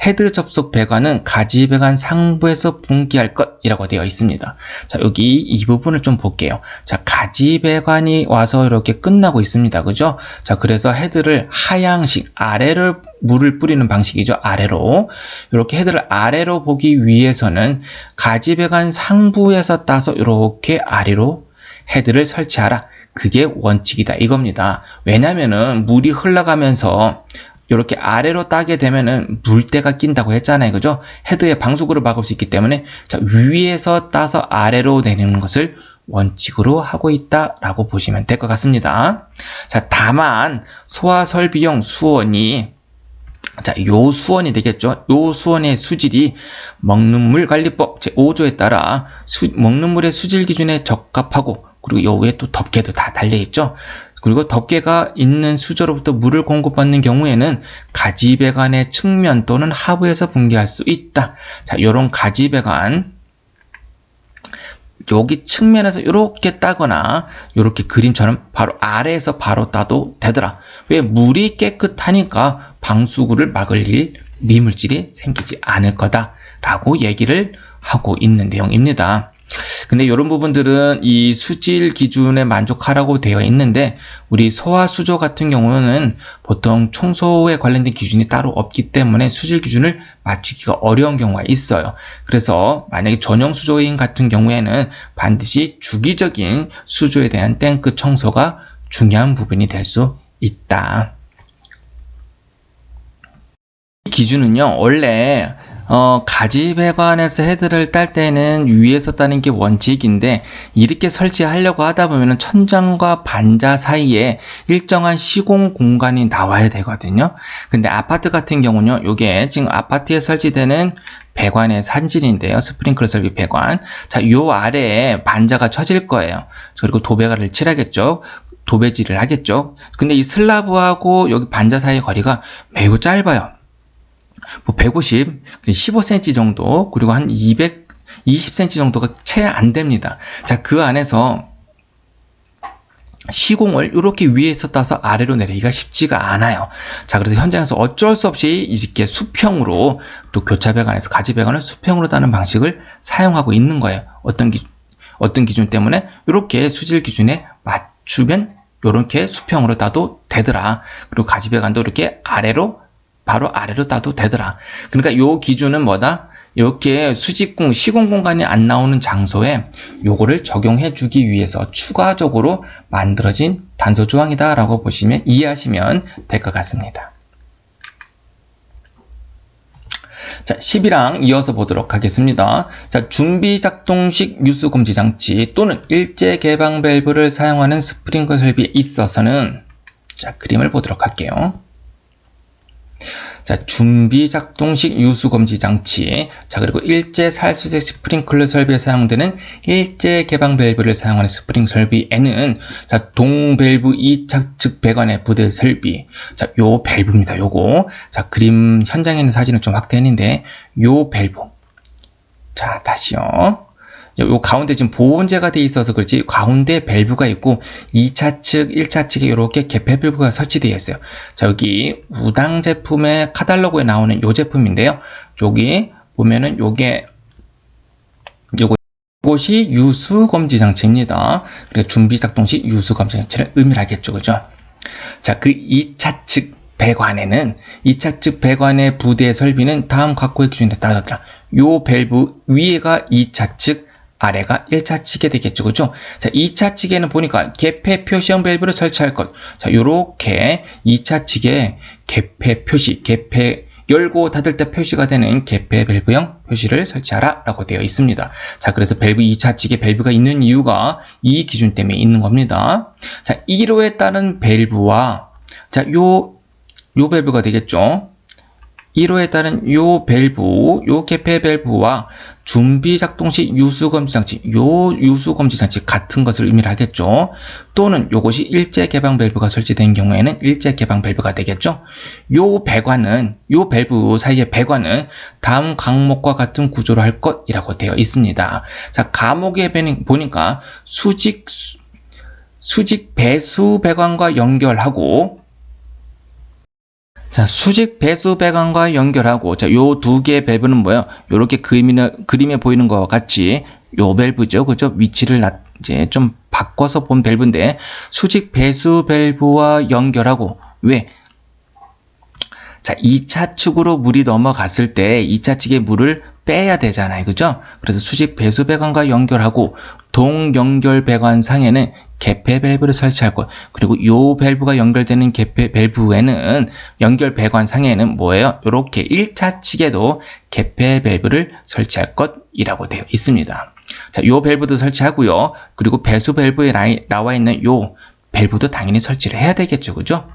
헤드 접속 배관은 가지 배관 상부에서 분기할 것이라고 되어 있습니다. 자, 여기 이 부분을 좀 볼게요. 자, 가지 배관이 와서 이렇게 끝나고 있습니다. 그죠? 자, 그래서 헤드를 하향식 아래를 물을 뿌리는 방식이죠. 아래로. 이렇게 헤드를 아래로 보기 위해서는 가지 배관 상부에서 따서 이렇게 아래로 헤드를 설치하라. 그게 원칙이다 이겁니다. 왜냐면은 물이 흘러가면서 이렇게 아래로 따게 되면은 물때가 낀다고 했잖아요. 그죠? 헤드의 방수구를 막을 수 있기 때문에 자, 위에서 따서 아래로 내리는 것을 원칙으로 하고 있다라고 보시면 될 것 같습니다. 자, 다만 소화 설비용 수원이 자, 요 수원이 되겠죠. 요 수원의 수질이 먹는 물 관리법 제5조에 따라 먹는 물의 수질 기준에 적합하고 그리고 요 위에 또 덮개도 다 달려있죠. 그리고 덮개가 있는 수조로부터 물을 공급받는 경우에는 가지배관의 측면 또는 하부에서 분기할 수 있다. 자, 요런 가지배관 여기 측면에서 이렇게 따거나 이렇게 그림처럼 바로 아래에서 바로 따도 되더라. 왜? 물이 깨끗하니까 방수구를 막을 일, 미물질이 생기지 않을 거다라고 얘기를 하고 있는 내용입니다. 근데 이런 부분들은 이 수질 기준에 만족하라고 되어 있는데 우리 소화수조 같은 경우는 보통 청소에 관련된 기준이 따로 없기 때문에 수질 기준을 맞추기가 어려운 경우가 있어요. 그래서 만약에 전용 수조인 같은 경우에는 반드시 주기적인 수조에 대한 탱크 청소가 중요한 부분이 될 수 있다. 이 기준은요, 원래 가지배관에서 헤드를 딸 때는 위에서 따는 게 원칙인데 이렇게 설치하려고 하다 보면 천장과 반자 사이에 일정한 시공 공간이 나와야 되거든요. 근데 아파트 같은 경우는요, 요게 지금 아파트에 설치되는 배관의 사진인데요. 스프링클러 설비 배관. 자, 요 아래에 반자가 쳐질 거예요. 그리고 도배가를 칠하겠죠. 도배질을 하겠죠. 근데 이 슬라브하고 여기 반자 사이의 거리가 매우 짧아요. 뭐 150, 15cm 정도, 그리고 한 220cm 정도가 채 안 됩니다. 자, 그 안에서 시공을 이렇게 위에서 따서 아래로 내리기가 쉽지가 않아요. 자, 그래서 현장에서 어쩔 수 없이 이렇게 수평으로 또 교차배관에서 가지배관을 수평으로 따는 방식을 사용하고 있는 거예요. 어떤 기준 때문에 이렇게 수질 기준에 맞추면 이렇게 수평으로 따도 되더라. 그리고 가지배관도 이렇게 바로 아래로 따도 되더라. 그러니까 이 기준은 뭐다? 이렇게 시공 공간이 안 나오는 장소에 요거를 적용해 주기 위해서 추가적으로 만들어진 단서 조항이다 라고 보시면 이해하시면 될 것 같습니다. 자, 10이랑 이어서 보도록 하겠습니다. 자, 준비 작동식 유수 금지 장치 또는 일제 개방 밸브를 사용하는 스프링클러 설비에 있어서는 자, 그림을 보도록 할게요. 자, 준비 작동식 유수 검지 장치. 자, 그리고 일제 살수제 스프링클러 설비에 사용되는 일제 개방 밸브를 사용하는 스프링 설비에는 자, 동 밸브 2차 측 배관의 부대 설비. 자, 요 밸브입니다. 요거. 자, 그림 현장에 있는 사진을 좀 확대했는데 요 밸브. 자, 다시요. 요 가운데 지금 보온재가 돼 있어서 그렇지 가운데 밸브가 있고 2차 측, 1차 측에 이렇게 개폐 밸브가 설치되어 있어요. 자, 여기 우당 제품의 카탈로그에 나오는 요 제품인데요. 여기 보면은 요것이 유수 검지 장치입니다. 그러니까 준비 작동식 유수 검지 장치를 의미하겠죠. 그죠? 자, 그 2차 측 배관에는 2차 측 배관의 부대 설비는 다음 각호의 기준에 따르더라. 요 밸브 위에가 2차 측, 아래가 1차 측이 되겠죠. 그죠? 자, 2차 측에는 보니까 개폐 표시형 밸브를 설치할 것. 자, 요렇게 2차 측에 개폐 표시, 개폐 열고 닫을 때 표시가 되는 개폐 밸브형 표시를 설치하라 라고 되어 있습니다. 자, 그래서 밸브 2차 측에 밸브가 있는 이유가 이 기준 때문에 있는 겁니다. 자, 1호에 따른 밸브와 자, 요 밸브가 되겠죠. 1호에 따른 요 밸브, 요 개폐 밸브와 준비 작동 시 유수 검지 장치, 요 유수 검지 장치 같은 것을 의미를 하겠죠. 또는 요것이 일제 개방 밸브가 설치된 경우에는 일제 개방 밸브가 되겠죠. 요 배관은, 요 밸브 사이의 배관은 다음 항목과 같은 구조로 할 것이라고 되어 있습니다. 자, 과목에 보니까 수직 배수 배관과 연결하고 자, 수직 배수 배관과 연결하고, 자, 요 두 개의 밸브는 뭐예요? 요렇게 그림에 보이는 것 같이, 요 밸브죠. 그죠? 위치를 이제 좀 바꿔서 본 밸브인데, 수직 배수 밸브와 연결하고, 왜? 자, 2차 측으로 물이 넘어갔을 때 2차 측의 물을 빼야 되잖아요. 그죠? 그래서 수직 배수 배관과 연결하고 동연결 배관 상에는 개폐 밸브를 설치할 것. 그리고 요 밸브가 연결되는 개폐 밸브에는 연결 배관 상에는 뭐예요? 이렇게 1차 측에도 개폐 밸브를 설치할 것이라고 되어 있습니다. 자, 요 밸브도 설치하고요. 그리고 배수 밸브에 나와 있는 요 밸브도 당연히 설치를 해야 되겠죠. 그죠?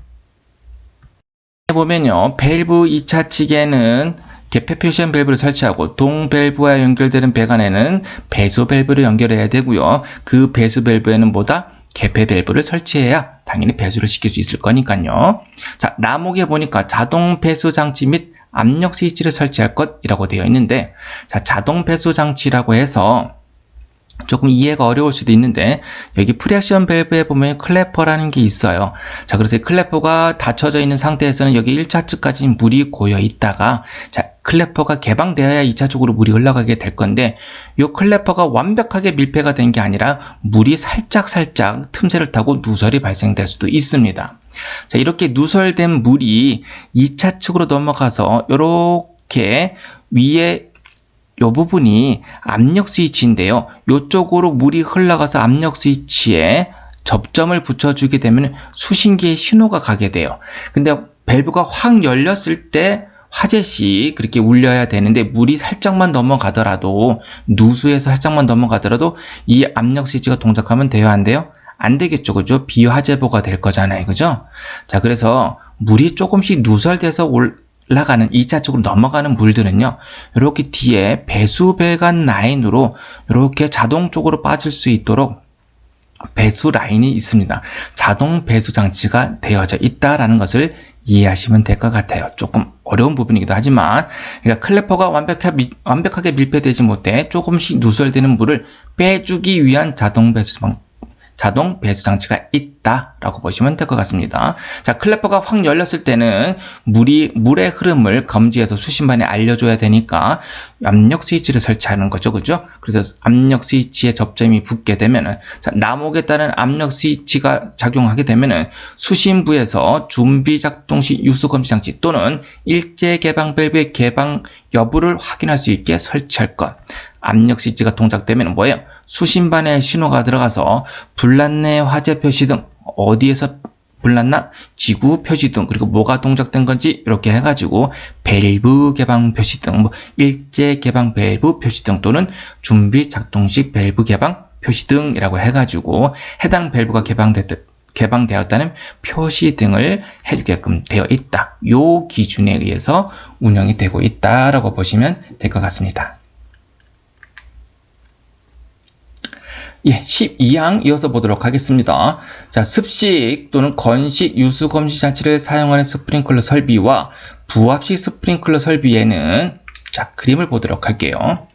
보면요, 밸브 2차 측에는 개폐 표시한 밸브를 설치하고 동 밸브와 연결되는 배관에는 배수 밸브를 연결해야 되고요. 그 배수 밸브에는 뭐다? 개폐 밸브를 설치해야 당연히 배수를 시킬 수 있을 거니까요. 자, 나목에 보니까 자동 배수 장치 및 압력 스위치를 설치할 것이라고 되어 있는데, 자, 자동 배수 장치라고 해서 조금 이해가 어려울 수도 있는데 여기 프렉션 밸브에 보면 클래퍼라는 게 있어요. 자, 그래서 이 클래퍼가 닫혀져 있는 상태에서는 여기 1차 측까지 물이 고여 있다가 자, 클래퍼가 개방되어야 2차 쪽으로 물이 흘러가게 될 건데 이 클래퍼가 완벽하게 밀폐가 된 게 아니라 물이 살짝 틈새를 타고 누설이 발생될 수도 있습니다. 자, 이렇게 누설된 물이 2차 측으로 넘어가서 이렇게 위에 이 부분이 압력 스위치인데요. 이쪽으로 물이 흘러가서 압력 스위치에 접점을 붙여주게 되면 수신기의 신호가 가게 돼요. 근데 밸브가 확 열렸을 때 화재시 그렇게 울려야 되는데 물이 살짝만 넘어가더라도 누수에서 살짝만 넘어가더라도 이 압력 스위치가 동작하면 돼요, 안 돼요? 안 되겠죠, 그죠? 비화재보가 될 거잖아요, 그죠? 자, 그래서 물이 조금씩 누설돼서 올라가는 2차 쪽으로 넘어가는 물들은요, 이렇게 뒤에 배수 배관 라인으로 이렇게 자동적으로 빠질 수 있도록 배수 라인이 있습니다. 자동 배수 장치가 되어져 있다라는 것을 이해하시면 될 것 같아요. 조금 어려운 부분이기도 하지만, 그러니까 클래퍼가 완벽하게 밀폐되지 못해 조금씩 누설되는 물을 빼주기 위한 자동 배수 장치가 있다라고 보시면 될 것 같습니다. 자, 클래퍼가 확 열렸을 때는 물의 흐름을 검지해서 수신반에 알려줘야 되니까 압력 스위치를 설치하는 거죠. 그죠? 그래서 압력 스위치에 접점이 붙게 되면은, 자, 나목에 따른 압력 스위치가 작용하게 되면은 수신부에서 준비 작동 시 유수 검지 장치 또는 일제 개방 밸브의 개방 여부를 확인할 수 있게 설치할 것. 압력 스위치가 동작되면 뭐예요? 수신반에 신호가 들어가서 불났네 화재 표시 등 어디에서 불났나? 지구 표시 등 그리고 뭐가 동작된 건지 이렇게 해가지고 밸브 개방 표시 등 일제 개방 밸브 표시 등 또는 준비 작동식 밸브 개방 표시 등이라고 해가지고 해당 밸브가 개방되었다는 표시 등을 해주게끔 되어 있다. 요 기준에 의해서 운영이 되고 있다라고 보시면 될 것 같습니다. 예, 12항 이어서 보도록 하겠습니다. 자, 습식 또는 건식 유수 검지 장치를 사용하는 스프링클러 설비와 부합식 스프링클러 설비에는 자, 그림을 보도록 할게요.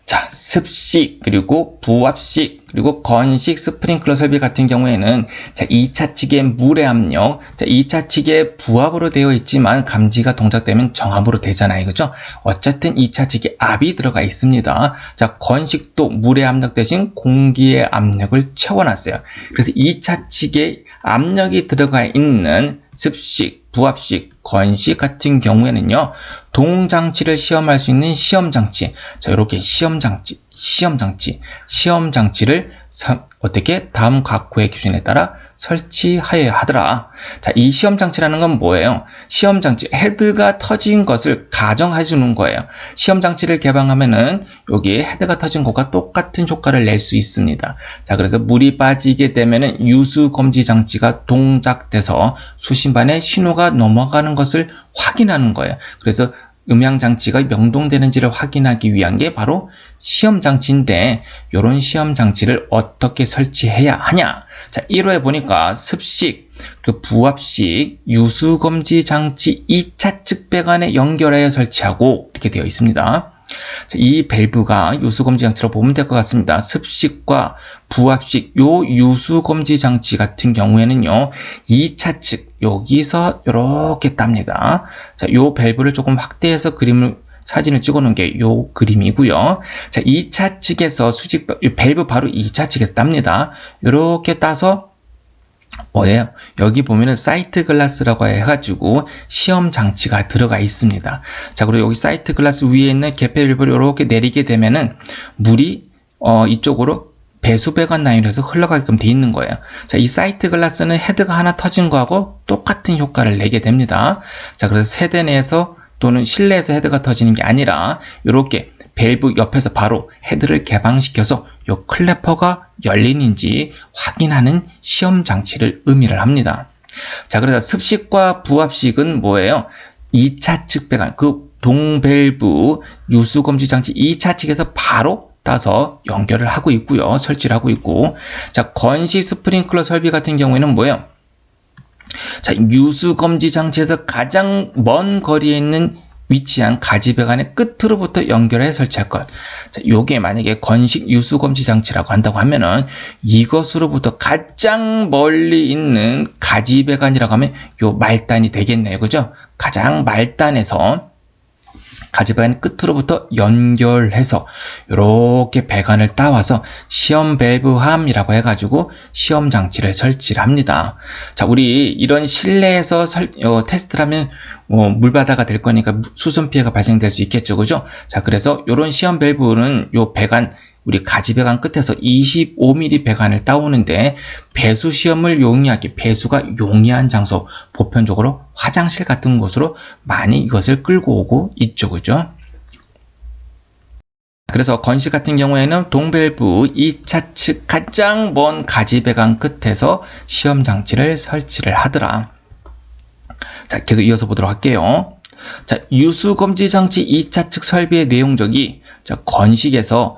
자, 습식, 그리고 부압식, 그리고 건식 스프링클러 설비 같은 경우에는 자, 2차 측의 물의 압력, 자, 2차 측의 부압으로 되어 있지만 감지가 동작되면 정압으로 되잖아요. 그죠? 어쨌든 2차 측에 압이 들어가 있습니다. 자, 건식도 물의 압력 대신 공기의 압력을 채워놨어요. 그래서 2차 측에 압력이 들어가 있는 습식, 부압식, 건식 같은 경우에는요, 동장치를 시험할 수 있는 시험장치. 자, 이렇게 시험장치를 어떻게 다음 각호의 기준에 따라 설치하여야 하더라. 자, 이 시험장치라는 건 뭐예요? 시험장치, 헤드가 터진 것을 가정해 주는 거예요. 시험장치를 개방하면은 여기에 헤드가 터진 것과 똑같은 효과를 낼 수 있습니다. 자, 그래서 물이 빠지게 되면은 유수검지 장치가 동작돼서 수신반에 신호가 넘어가는 것을 확인하는 거예요. 그래서 음향장치가 명동되는지를 확인하기 위한 게 바로 시험장치인데, 이런 시험장치를 어떻게 설치해야 하냐? 자, 1호에 보니까 습식, 그 부압식, 유수검지 장치 2차 측 배관에 연결하여 설치하고 이렇게 되어 있습니다. 자, 이 밸브가 유수검지 장치로 보면 될 것 같습니다. 습식과 부압식, 요 유수검지 장치 같은 경우에는요, 2차 측, 여기서 이렇게 땁니다. 자, 요 밸브를 조금 확대해서 사진을 찍어 놓은 게 요 그림이고요. 자, 2차 측에서 밸브 바로 2차 측에서 땁니다. 이렇게 따서 뭐예요? 여기 보면은 사이트 글라스라고 해가지고 시험 장치가 들어가 있습니다. 자, 그리고 여기 사이트 글라스 위에 있는 개폐 밸브를 이렇게 내리게 되면은 물이 이쪽으로 배수배관 라인에서 흘러가게끔 돼 있는 거예요. 자, 이 사이트 글라스는 헤드가 하나 터진 거하고 똑같은 효과를 내게 됩니다. 자, 그래서 세대 내에서 또는 실내에서 헤드가 터지는 게 아니라 이렇게 밸브 옆에서 바로 헤드를 개방시켜서 이 클래퍼가 열리는지 확인하는 시험 장치를 의미를 합니다. 자, 그래서 습식과 부압식은 뭐예요? 2차 측 배관, 그 동밸브 유수검지 장치 2차 측에서 바로 따서 연결을 하고 있고요. 설치를 하고 있고. 자, 건식 스프링클러 설비 같은 경우에는 뭐예요? 자, 유수검지 장치에서 가장 먼 거리에 있는 위치한 가지배관의 끝으로부터 연결해 설치할 것. 자, 요게 만약에 건식 유수검지 장치라고 한다고 하면은 이것으로부터 가장 멀리 있는 가지배관이라고 하면 요 말단이 되겠네요. 그죠? 가장 말단에서 가지배관 끝으로부터 연결해서 이렇게 배관을 따와서 시험 밸브함이라고 해가지고 시험 장치를 설치를 합니다. 자, 우리 이런 실내에서 테스트를 하면 물바다가 될 거니까 수선 피해가 발생될 수 있겠죠, 그죠? 자, 그래서 이런 시험 밸브는 요 배관, 우리 가지배관 끝에서 25mm 배관을 따오는데, 배수 시험을 용이하게, 배수가 용이한 장소, 보편적으로 화장실 같은 곳으로 많이 이것을 끌고 오고 있죠, 그죠? 그래서 건식 같은 경우에는 동밸브 2차 측 가장 먼 가지배관 끝에서 시험 장치를 설치를 하더라. 자, 계속 이어서 보도록 할게요. 자, 유수검지 장치 2차 측 설비의 내용적이, 자, 건식에서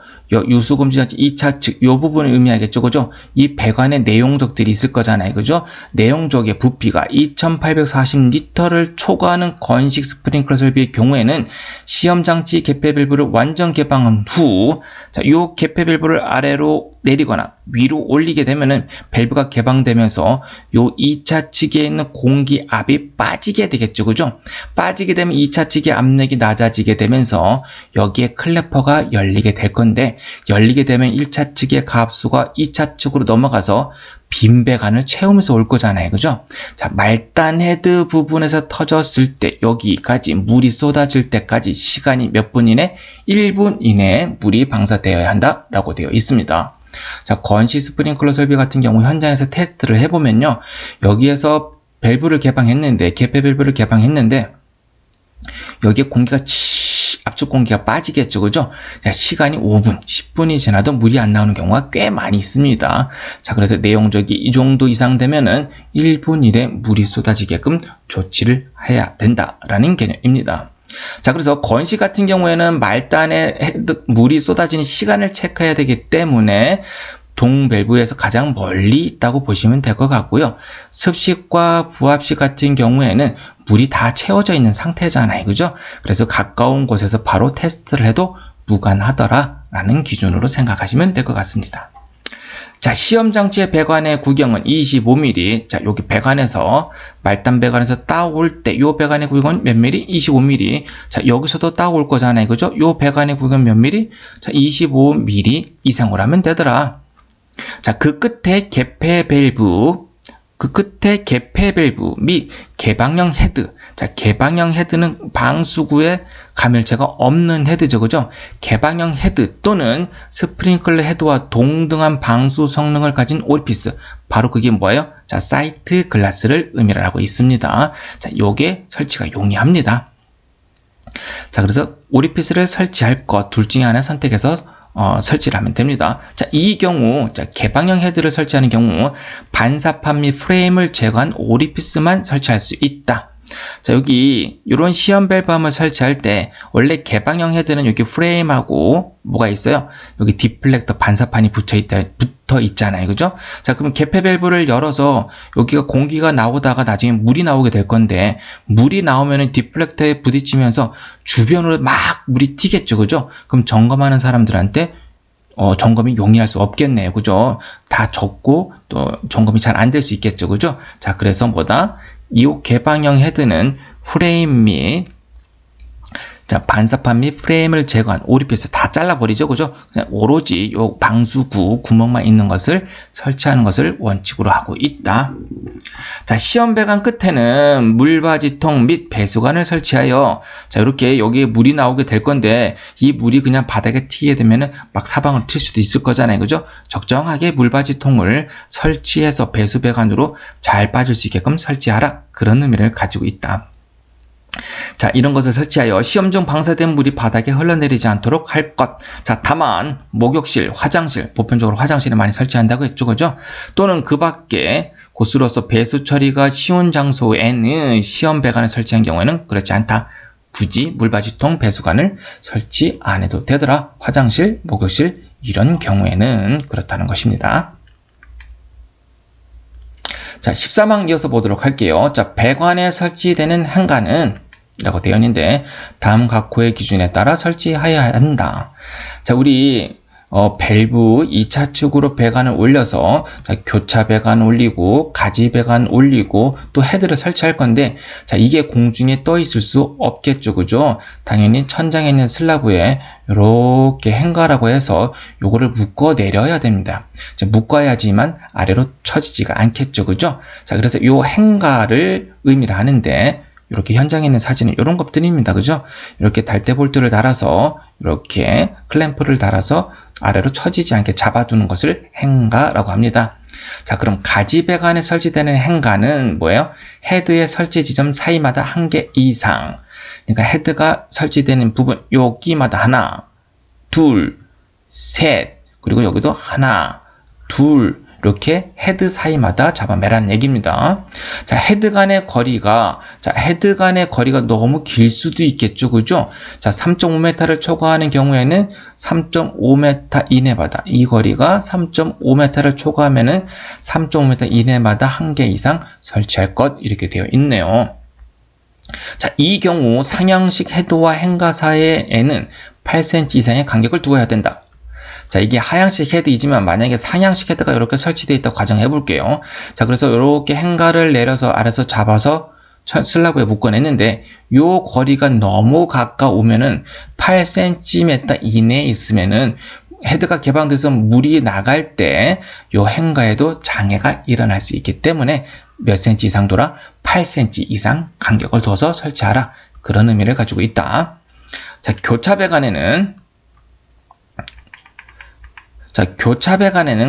유수검지 장치 2차 측 요 부분을 의미하겠죠, 그죠? 이 배관의 내용적들이 있을 거잖아요, 그죠? 내용적의 부피가 2840리터를 초과하는 건식 스프링클러 설비의 경우에는 시험 장치 개폐 밸브를 완전 개방한 후, 자, 요 개폐 밸브를 아래로 내리거나 위로 올리게 되면은 밸브가 개방되면서 요 2차 측에 있는 공기 압이 빠지게 되겠죠, 그죠? 빠지게 되면 2차 측의 압력이 낮아지게 되면서 여기에 클래퍼가 열리게 될 건데, 열리게 되면 1차 측의 가압수가 2차 측으로 넘어가서 빈 배관을 채우면서 올 거잖아요, 그죠? 자, 말단 헤드 부분에서 터졌을 때 여기까지 물이 쏟아질 때까지 시간이 몇 분 이내? 1분 이내에 물이 방사되어야 한다라고 되어 있습니다. 자, 건식 스프링클러 설비 같은 경우 현장에서 테스트를 해보면요, 여기에서 밸브를 개방했는데, 개폐 밸브를 개방했는데 여기에 공기가 압축 공기가 빠지겠죠, 그죠? 자, 시간이 5분, 10분이 지나도 물이 안 나오는 경우가 꽤 많이 있습니다. 자, 그래서 내용적이 이 정도 이상 되면은 1분 이내 물이 쏟아지게끔 조치를 해야 된다라는 개념입니다. 자, 그래서 건식 같은 경우에는 말단에 물이 쏟아지는 시간을 체크해야 되기 때문에 동밸브에서 가장 멀리 있다고 보시면 될 것 같고요. 습식과 부압식 같은 경우에는 물이 다 채워져 있는 상태잖아요, 그죠? 그래서 가까운 곳에서 바로 테스트를 해도 무관하더라 라는 기준으로 생각하시면 될 것 같습니다. 자, 시험장치의 배관의 구경은 25mm. 자, 여기 배관에서, 말단 배관에서 따올 때, 요 배관의 구경은 몇 mm? 25mm. 자, 여기서도 따올 거잖아요. 그죠? 요 배관의 구경은 몇 mm? 자, 25mm 이상으로 하면 되더라. 자, 그 끝에 개폐 밸브 및 개방형 헤드. 자, 개방형 헤드는 방수구에 감열체가 없는 헤드죠. 그죠? 개방형 헤드 또는 스프링클러 헤드와 동등한 방수 성능을 가진 오리피스. 바로 그게 뭐예요? 자, 사이트 글라스를 의미를 하고 있습니다. 자, 요게 설치가 용이합니다. 자, 그래서 오리피스를 설치할 것 둘 중에 하나 선택해서 설치를 하면 됩니다. 자, 이 경우, 자, 개방형 헤드를 설치하는 경우 반사판 및 프레임을 제거한 오리피스만 설치할 수 있다. 자, 여기 이런 시험 밸브 한번 설치할 때 원래 개방형 헤드는 여기 프레임하고 뭐가 있어요? 여기 디플렉터 반사판이 붙어 있잖아요. 그죠? 자, 그럼 개폐 밸브를 열어서 여기가 공기가 나오다가 나중에 물이 나오게 될 건데 물이 나오면은 디플렉터에 부딪히면서 주변으로 막 물이 튀겠죠. 그죠? 그럼 점검하는 사람들한테 점검이 용이할 수 없겠네요. 그죠? 다 적고 또 점검이 잘 안 될 수 있겠죠. 그죠? 자, 그래서 뭐다? 이 개방형 헤드는 프레임 및 자, 반사판 및 프레임을 제거한 오리피스 다 잘라버리죠. 그죠? 그냥 오로지 요 방수구 구멍만 있는 것을 설치하는 것을 원칙으로 하고 있다. 자, 시험 배관 끝에는 물바지통 및 배수관을 설치하여 자, 이렇게 여기에 물이 나오게 될 건데 이 물이 그냥 바닥에 튀게 되면은 막 사방을 튈 수도 있을 거잖아요. 그죠? 적정하게 물바지통을 설치해서 배수 배관으로 잘 빠질 수 있게끔 설치하라. 그런 의미를 가지고 있다. 자, 이런 것을 설치하여 시험 중 방사된 물이 바닥에 흘러내리지 않도록 할 것. 자, 다만 목욕실, 화장실, 보편적으로 화장실에 많이 설치한다고 했죠. 그죠? 또는 그 밖에 곳으로서 배수 처리가 쉬운 장소에는 시험 배관을 설치한 경우에는 그렇지 않다. 굳이 물바지통 배수관을 설치 안 해도 되더라. 화장실, 목욕실 이런 경우에는 그렇다는 것입니다. 자, 13항 이어서 보도록 할게요. 자, 배관에 설치되는 행간은 라고 되어 있는데 다음 각호의 기준에 따라 설치해야 한다. 자, 우리 밸브 2차 축으로 배관을 올려서 자, 교차 배관 올리고 가지 배관 올리고 또 헤드를 설치할 건데 자, 이게 공중에 떠 있을 수 없겠죠. 그죠? 당연히 천장에 있는 슬라브에 이렇게 행가라고 해서 요거를 묶어 내려야 됩니다. 자, 묶어야지만 아래로 처지지가 않겠죠. 그죠? 자, 그래서 요 행가를 의미를 하는데 이렇게 현장에 있는 사진은 이런 것들입니다. 그죠? 이렇게 달대볼트를 달아서 이렇게 클램프를 달아서 아래로 처지지 않게 잡아두는 것을 행가라고 합니다. 자, 그럼 가지 배관에 설치되는 행가는 뭐예요? 헤드의 설치 지점 사이마다 1개 이상. 그러니까 헤드가 설치되는 부분 여기마다 하나, 둘, 셋, 그리고 여기도 하나, 둘, 이렇게 헤드 사이마다 잡아매라는 얘기입니다. 자, 헤드 간의 거리가 너무 길 수도 있겠죠. 그죠? 자, 3.5m를 초과하는 경우에는 3.5m 이내마다 이 거리가 3.5m를 초과하면은 3.5m 이내마다 1개 이상 설치할 것 이렇게 되어 있네요. 자, 이 경우 상향식 헤드와 행가 사이에는 8cm 이상의 간격을 두어야 된다. 자, 이게 하향식 헤드이지만 만약에 상향식 헤드가 이렇게 설치되어 있다고 가정해 볼게요. 자, 그래서 이렇게 행가를 내려서 아래서 잡아서 슬라브에 묶어냈는데 요 거리가 너무 가까우면은 8cm 이내에 있으면은 헤드가 개방돼서 물이 나갈 때 요 행가에도 장애가 일어날 수 있기 때문에 몇 cm 이상 돌아 8cm 이상 간격을 둬서 설치하라. 그런 의미를 가지고 있다. 자, 교차 배관에는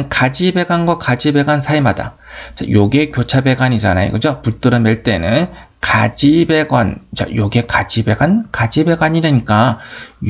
가지 배관과 가지 배관 사이마다 자, 요게 교차 배관이잖아요. 그죠? 붙들어 맬 때는 가지 배관. 자, 요게 가지 배관이라니까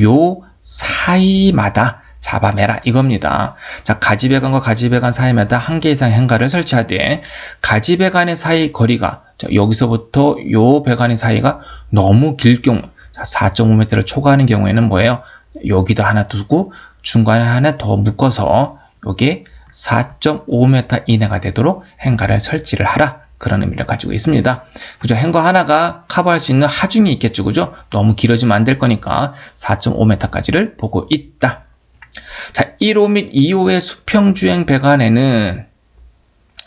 요 사이마다 잡아매라 이겁니다. 자, 가지 배관과 가지 배관 사이마다 1개 이상 행가를 설치하되 가지 배관의 사이 거리가 자, 여기서부터 요 배관의 사이가 너무 길 경우 자, 4.5m를 초과하는 경우에는 뭐예요? 여기도 하나 두고 중간에 하나 더 묶어서 여기에 4.5m 이내가 되도록 행가를 설치를 하라. 그런 의미를 가지고 있습니다. 그죠? 행가 하나가 커버할 수 있는 하중이 있겠죠. 그죠? 너무 길어지면 안 될 거니까 4.5m까지를 보고 있다. 자, 1호 및 2호의 수평주행 배관에는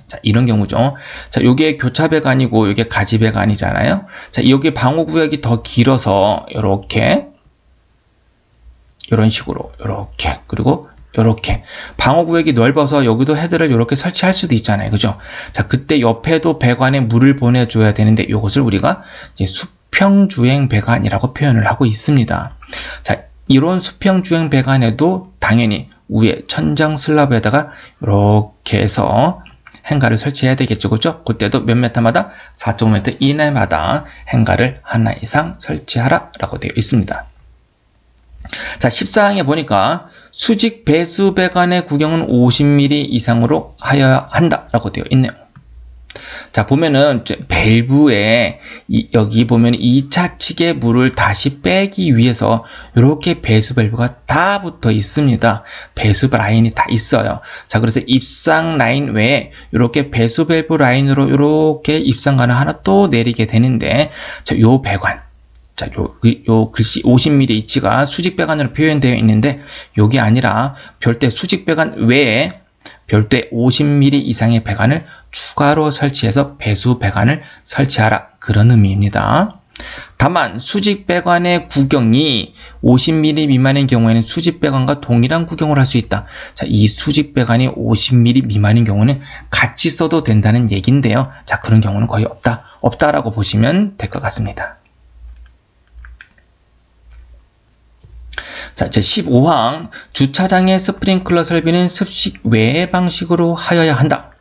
자, 이런 경우죠. 자, 요게 교차 배관이고 요게 가지 배관이잖아요. 자, 여기 방호 구역이 더 길어서 요렇게 이런 식으로 요렇게 그리고 요렇게 방호 구역이 넓어서 여기도 헤드를 요렇게 설치할 수도 있잖아요. 그죠? 자, 그때 옆에도 배관에 물을 보내줘야 되는데 이것을 우리가 이제 수평주행 배관이라고 표현을 하고 있습니다. 자, 이런 수평주행 배관에도 당연히 위에 천장 슬라브에다가 이렇게 해서 행가를 설치해야 되겠죠. 그죠? 그때도 몇 메타마다 4.5m 이내마다 행가를 하나 이상 설치하라 라고 되어 있습니다. 자, 14항에 보니까 수직 배수 배관의 구경은 50mm 이상으로 하여야 한다 라고 되어 있네요. 자, 보면은 밸브에 여기 보면 2차 측의 물을 다시 빼기 위해서 이렇게 배수 밸브가 다 붙어 있습니다. 배수 라인이 다 있어요. 자, 그래서 입상 라인 외에 이렇게 배수 밸브 라인으로 이렇게 입상관을 하나 또 내리게 되는데, 자, 요 배관, 자, 요 글씨 50mm 위치가 수직 배관으로 표현되어 있는데, 요게 아니라 별대 수직 배관 외에 별도의 50mm 이상의 배관을 추가로 설치해서 배수 배관을 설치하라, 그런 의미입니다. 다만 수직 배관의 구경이 50mm 미만인 경우에는 수직 배관과 동일한 구경을 할 수 있다. 자, 이 수직 배관이 50mm 미만인 경우는 같이 써도 된다는 얘기인데요. 자, 그런 경우는 거의 없다라고 보시면 될 것 같습니다. 자, 제 15항 주차장의 스프링클러 설비는 습식 외의 방식으로 하여야 한다.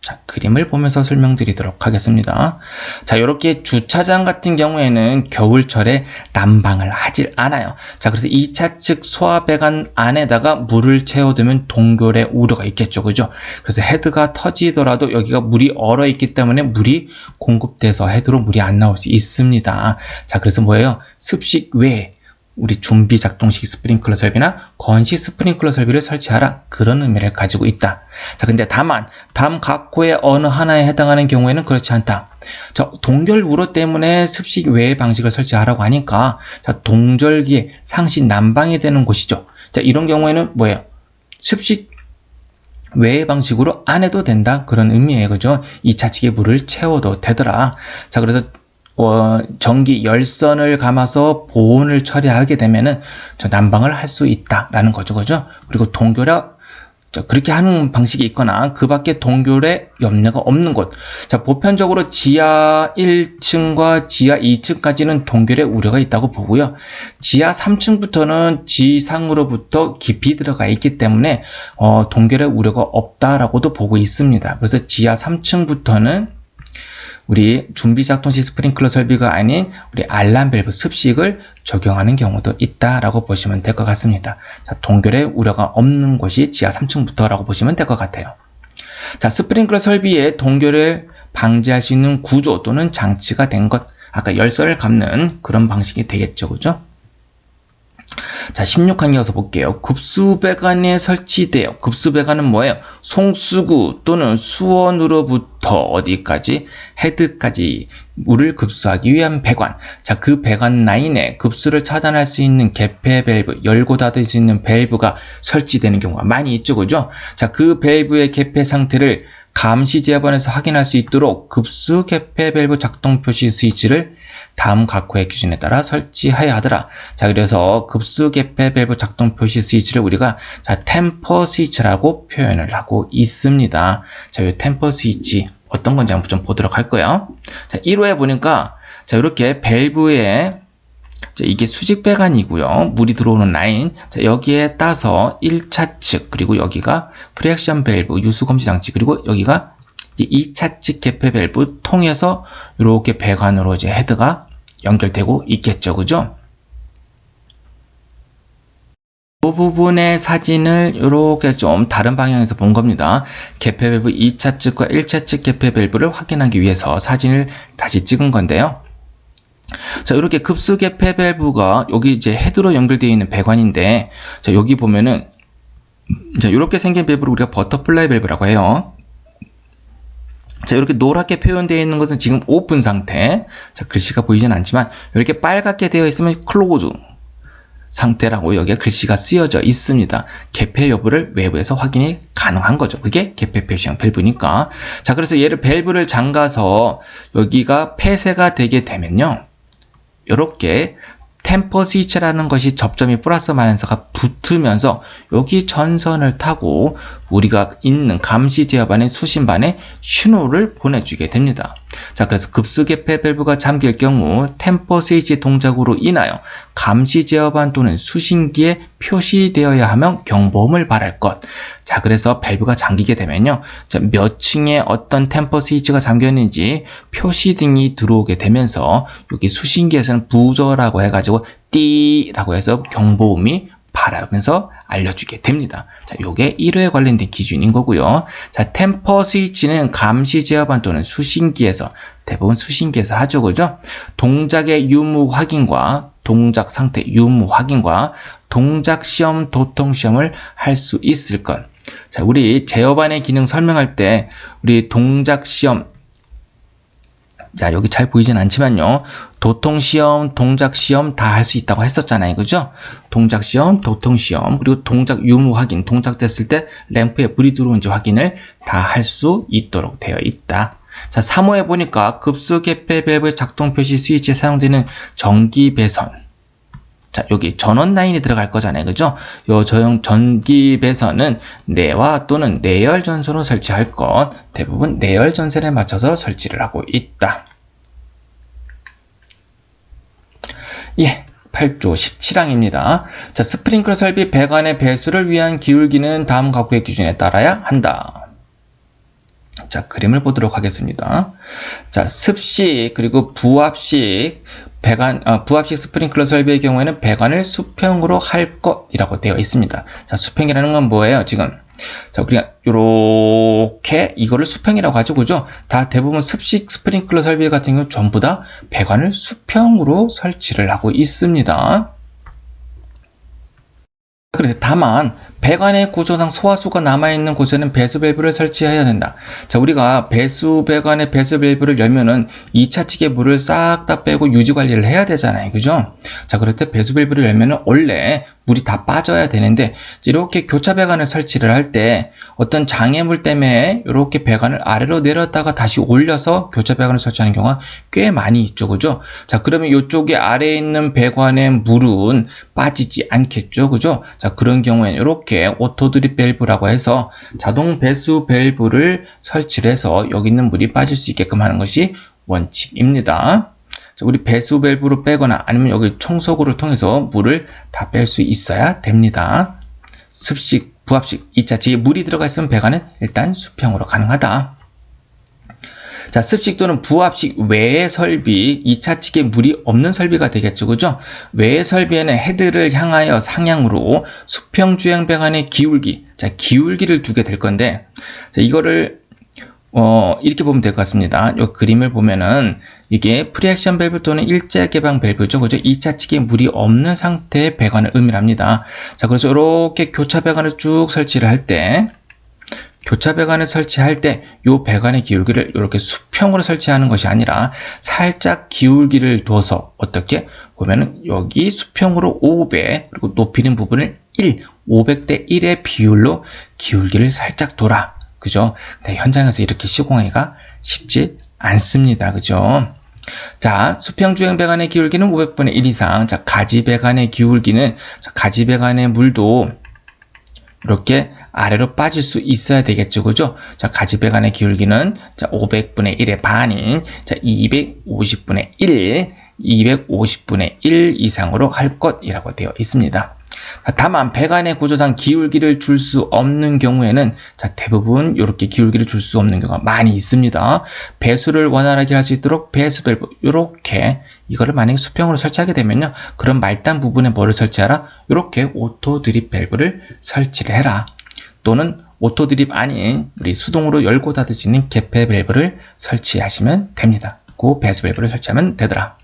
자, 그림을 보면서 설명드리도록 하겠습니다. 자, 이렇게 주차장 같은 경우에는 겨울철에 난방을 하질 않아요. 자, 그래서 2차 측 소화 배관 안에다가 물을 채워두면 동결의 우려가 있겠죠. 그죠? 그래서 헤드가 터지더라도 여기가 물이 얼어 있기 때문에 물이 공급돼서 헤드로 물이 안 나올 수 있습니다. 자, 그래서 뭐예요? 습식 외에 우리 준비 작동식 스프링클러 설비나 건식 스프링클러 설비를 설치하라, 그런 의미를 가지고 있다. 자, 근데 다만 다음 각호의 어느 하나에 해당하는 경우에는 그렇지 않다. 자, 동결 우려 때문에 습식 외의 방식을 설치하라고 하니까, 자, 동절기에 상시 난방이 되는 곳이죠. 자, 이런 경우에는 뭐예요? 습식 외의 방식으로 안 해도 된다, 그런 의미예요. 그죠? 2차 측에 물을 채워도 되더라. 자, 그래서 전기 열선을 감아서 보온을 처리하게 되면은 난방을 할 수 있다라는 거죠. 그죠? 그리고 동결에 그렇게 하는 방식이 있거나 그 밖에 동결에 염려가 없는 곳. 자, 보편적으로 지하 1층과 지하 2층까지는 동결의 우려가 있다고 보고요. 지하 3층부터는 지상으로부터 깊이 들어가 있기 때문에 동결의 우려가 없다라고도 보고 있습니다. 그래서 지하 3층부터는 우리 준비 작동식 스프링클러 설비가 아닌 우리 알람 밸브 습식을 적용하는 경우도 있다라고 보시면 될 것 같습니다. 자, 동결의 우려가 없는 곳이 지하 3층부터라고 보시면 될 것 같아요. 자, 스프링클러 설비의 동결을 방지할 수 있는 구조 또는 장치가 된 것, 아까 열선을 감는 그런 방식이 되겠죠. 그죠? 자, 16항 이어서 볼게요. 급수배관에 설치되어, 급수배관은 뭐예요? 송수구 또는 수원으로부터 어디까지? 헤드까지 물을 급수하기 위한 배관. 자, 그 배관 라인에 급수를 차단할 수 있는 개폐 밸브, 열고 닫을 수 있는 밸브가 설치되는 경우가 많이 있죠. 그죠? 자, 그 밸브의 개폐 상태를 감시 제어반에서 확인할 수 있도록 급수 개폐 밸브 작동 표시 스위치를 다음 각호의 기준에 따라 설치해야 하더라. 자, 그래서 급수 개폐 밸브 작동 표시 스위치를 우리가 템퍼 스위치라고 표현을 하고 있습니다. 자, 이 템퍼 스위치 어떤 건지 한번 좀 보도록 할 거예요. 자, 1호에 보니까 자, 이렇게 밸브에 자, 이게 수직 배관이고요. 물이 들어오는 라인. 자, 여기에 따서 1차 측, 그리고 여기가 프리액션 밸브, 유수 검지 장치, 그리고 여기가 이제 2차 측 개폐 밸브 통해서 이렇게 배관으로 이제 헤드가 연결되고 있겠죠. 그죠? 이 부분의 사진을 이렇게 좀 다른 방향에서 본 겁니다. 개폐 밸브 2차 측과 1차 측 개폐 밸브를 확인하기 위해서 사진을 다시 찍은 건데요. 자, 이렇게 급수 개폐 밸브가 여기 이제 헤드로 연결되어 있는 배관인데, 자, 여기 보면은 자, 이렇게 생긴 밸브를 우리가 버터플라이 밸브라고 해요. 자, 이렇게 노랗게 표현되어 있는 것은 지금 오픈 상태. 자, 글씨가 보이진 않지만 이렇게 빨갛게 되어 있으면 클로즈. 상태라고 여기에 글씨가 쓰여져 있습니다. 개폐 여부를 외부에서 확인이 가능한 거죠. 그게 개폐 표시형 밸브니까. 자, 그래서 얘를 밸브를 잠가서 여기가 폐쇄가 되게 되면요. 이렇게 템퍼 스위치라는 것이 접점이 플러스 마이너스가 붙으면서 여기 전선을 타고 우리가 있는 감시 제어반의 수신반에 신호를 보내주게 됩니다. 자, 그래서 급수 개폐 밸브가 잠길 경우 템퍼 스위치 동작으로 인하여 감시 제어반 또는 수신기에 표시되어야 하면 경보음을 발할 것. 자, 그래서 밸브가 잠기게 되면요. 자, 몇 층에 어떤 템퍼 스위치가 잠겨 있는지 표시등이 들어오게 되면서 여기 수신기에서는 부저라고 해가지고 띠라고 해서 경보음이 발하면서 알려주게 됩니다. 자, 요게 1호에 관련된 기준인 거고요. 자, 템퍼 스위치는 감시 제어반 또는 수신기에서, 대부분 수신기에서 하죠, 그죠? 동작의 유무 확인과 동작 상태 유무 확인과 동작 시험, 도통 시험을 할 수 있을 것. 자, 우리 제어반의 기능 설명할 때 우리 동작 시험, 자, 여기 잘 보이진 않지만요. 도통시험, 동작시험 다 할 수 있다고 했었잖아요. 그죠? 동작시험, 도통시험, 그리고 동작 유무 확인, 동작됐을 때 램프에 불이 들어오는지 확인을 다 할 수 있도록 되어 있다. 자, 3호에 보니까 급수 개폐 밸브의 작동 표시 스위치에 사용되는 전기 배선. 자, 여기 전원 라인이 들어갈 거잖아요. 그죠? 요 전기 배선은 내화 또는 내열 전선으로 설치할 것. 대부분 내열 전선에 맞춰서 설치를 하고 있다. 예. 8조 17항입니다. 자, 스프링클러 설비 배관의 배수를 위한 기울기는 다음 각국의 기준에 따라야 한다. 자, 그림을 보도록 하겠습니다. 자, 습식 그리고 부합식 부합식 스프링클러 설비의 경우에는 배관을 수평으로 할 것이라고 되어 있습니다. 자, 수평이라는 건 뭐예요? 지금 자, 우리가 요렇게 이거를 수평이라고 하죠, 그죠? 다 대부분 습식 스프링클러 설비 같은 경우 전부 다 배관을 수평으로 설치를 하고 있습니다. 그래서 다만 배관의 구조상 소화수가 남아있는 곳에는 배수 밸브를 설치해야 된다. 자, 우리가 배관의 배수 밸브를 열면은 2차 측의 물을 싹 다 빼고 유지 관리를 해야 되잖아요. 그죠? 자, 그럴 때 배수 밸브를 열면은 원래 물이 다 빠져야 되는데 이렇게 교차 배관을 설치를 할 때 어떤 장애물 때문에 이렇게 배관을 아래로 내렸다가 다시 올려서 교차 배관을 설치하는 경우가 꽤 많이 있죠. 그죠? 자, 그러면 이쪽에 아래에 있는 배관의 물은 빠지지 않겠죠. 그죠? 자, 그런 경우에는 이렇게 오토 드립 밸브라고 해서 자동 배수 밸브를 설치를 해서 여기 있는 물이 빠질 수 있게끔 하는 것이 원칙입니다. 자, 우리 배수 밸브로 빼거나 아니면 여기 청소구를 통해서 물을 다 뺄 수 있어야 됩니다. 습식, 부합식, 2차 측에 물이 들어가 있으면 배관은 일단 수평으로 가능하다. 자, 습식 또는 부합식 외의 설비, 2차 측에 물이 없는 설비가 되겠죠. 그죠? 외의 설비에는 헤드를 향하여 상향으로 수평 주행 배관의 기울기, 자, 기울기를 두게 될 건데, 자, 이거를 이렇게 보면 될 것 같습니다. 이 그림을 보면은 이게 프리액션 밸브 또는 일제 개방 밸브죠. 그죠? 2차 측에 물이 없는 상태의 배관을 의미합니다. 자, 그래서 이렇게 교차 배관을 쭉 설치를 할 때, 교차 배관을 설치할 때 이 배관의 기울기를 이렇게 수평으로 설치하는 것이 아니라 살짝 기울기를 둬서 어떻게 보면은 여기 수평으로 500 그리고 높이는 부분을 1, 500대 1의 비율로 기울기를 살짝 둬라. 그죠? 근데 현장에서 이렇게 시공하기가 쉽지 않습니다. 그죠? 자, 수평 주행 배관의 기울기는 500분의 1 이상. 자, 가지 배관의 기울기는, 자, 가지 배관의 물도 이렇게 아래로 빠질 수 있어야 되겠죠. 그죠? 자, 가지 배관의 기울기는, 자, 500분의 1의 반인, 자, 250분의 1, 250분의 1 이상으로 할 것이라고 되어 있습니다. 다만 배관의 구조상 기울기를 줄 수 없는 경우에는, 자, 대부분 이렇게 기울기를 줄 수 없는 경우가 많이 있습니다. 배수를 원활하게 할 수 있도록 배수 밸브 이렇게 이거를 만약에 수평으로 설치하게 되면요, 그런 말단 부분에 뭐를 설치하라? 이렇게 오토 드립 밸브를 설치를 해라. 또는 오토 드립 아닌 우리 수동으로 열고 닫을 수 있는 개폐 밸브를 설치하시면 됩니다. 그 배수 밸브를 설치하면 되더라.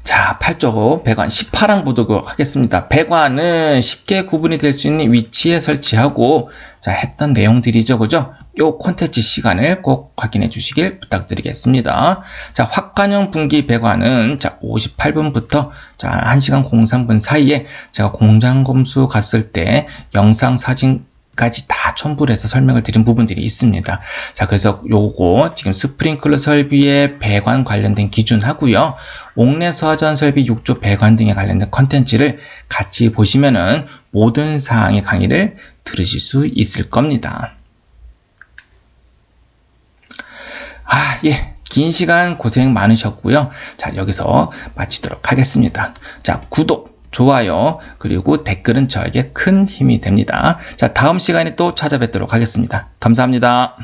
자, 8조 배관 18항 보도록 하겠습니다. 배관은 쉽게 구분이 될 수 있는 위치에 설치하고, 자, 했던 내용들이죠. 그죠? 요 콘텐츠 시간을 꼭 확인해 주시길 부탁드리겠습니다. 자, 확관형 분기 배관은 자 58분부터 자 1시간 03분 사이에 제가 공장 검수 갔을 때 영상 사진까지 다 첨부를 해서 설명을 드린 부분들이 있습니다. 자, 그래서 요거 지금 스프링클러 설비의 배관 관련된 기준하고요. 옥내 소화전 설비 6조 배관 등에 관련된 컨텐츠를 같이 보시면은 모든 사항의 강의를 들으실 수 있을 겁니다. 예. 긴 시간 고생 많으셨고요. 자, 여기서 마치도록 하겠습니다. 자, 구독, 좋아요, 그리고 댓글은 저에게 큰 힘이 됩니다. 자, 다음 시간에 또 찾아뵙도록 하겠습니다. 감사합니다.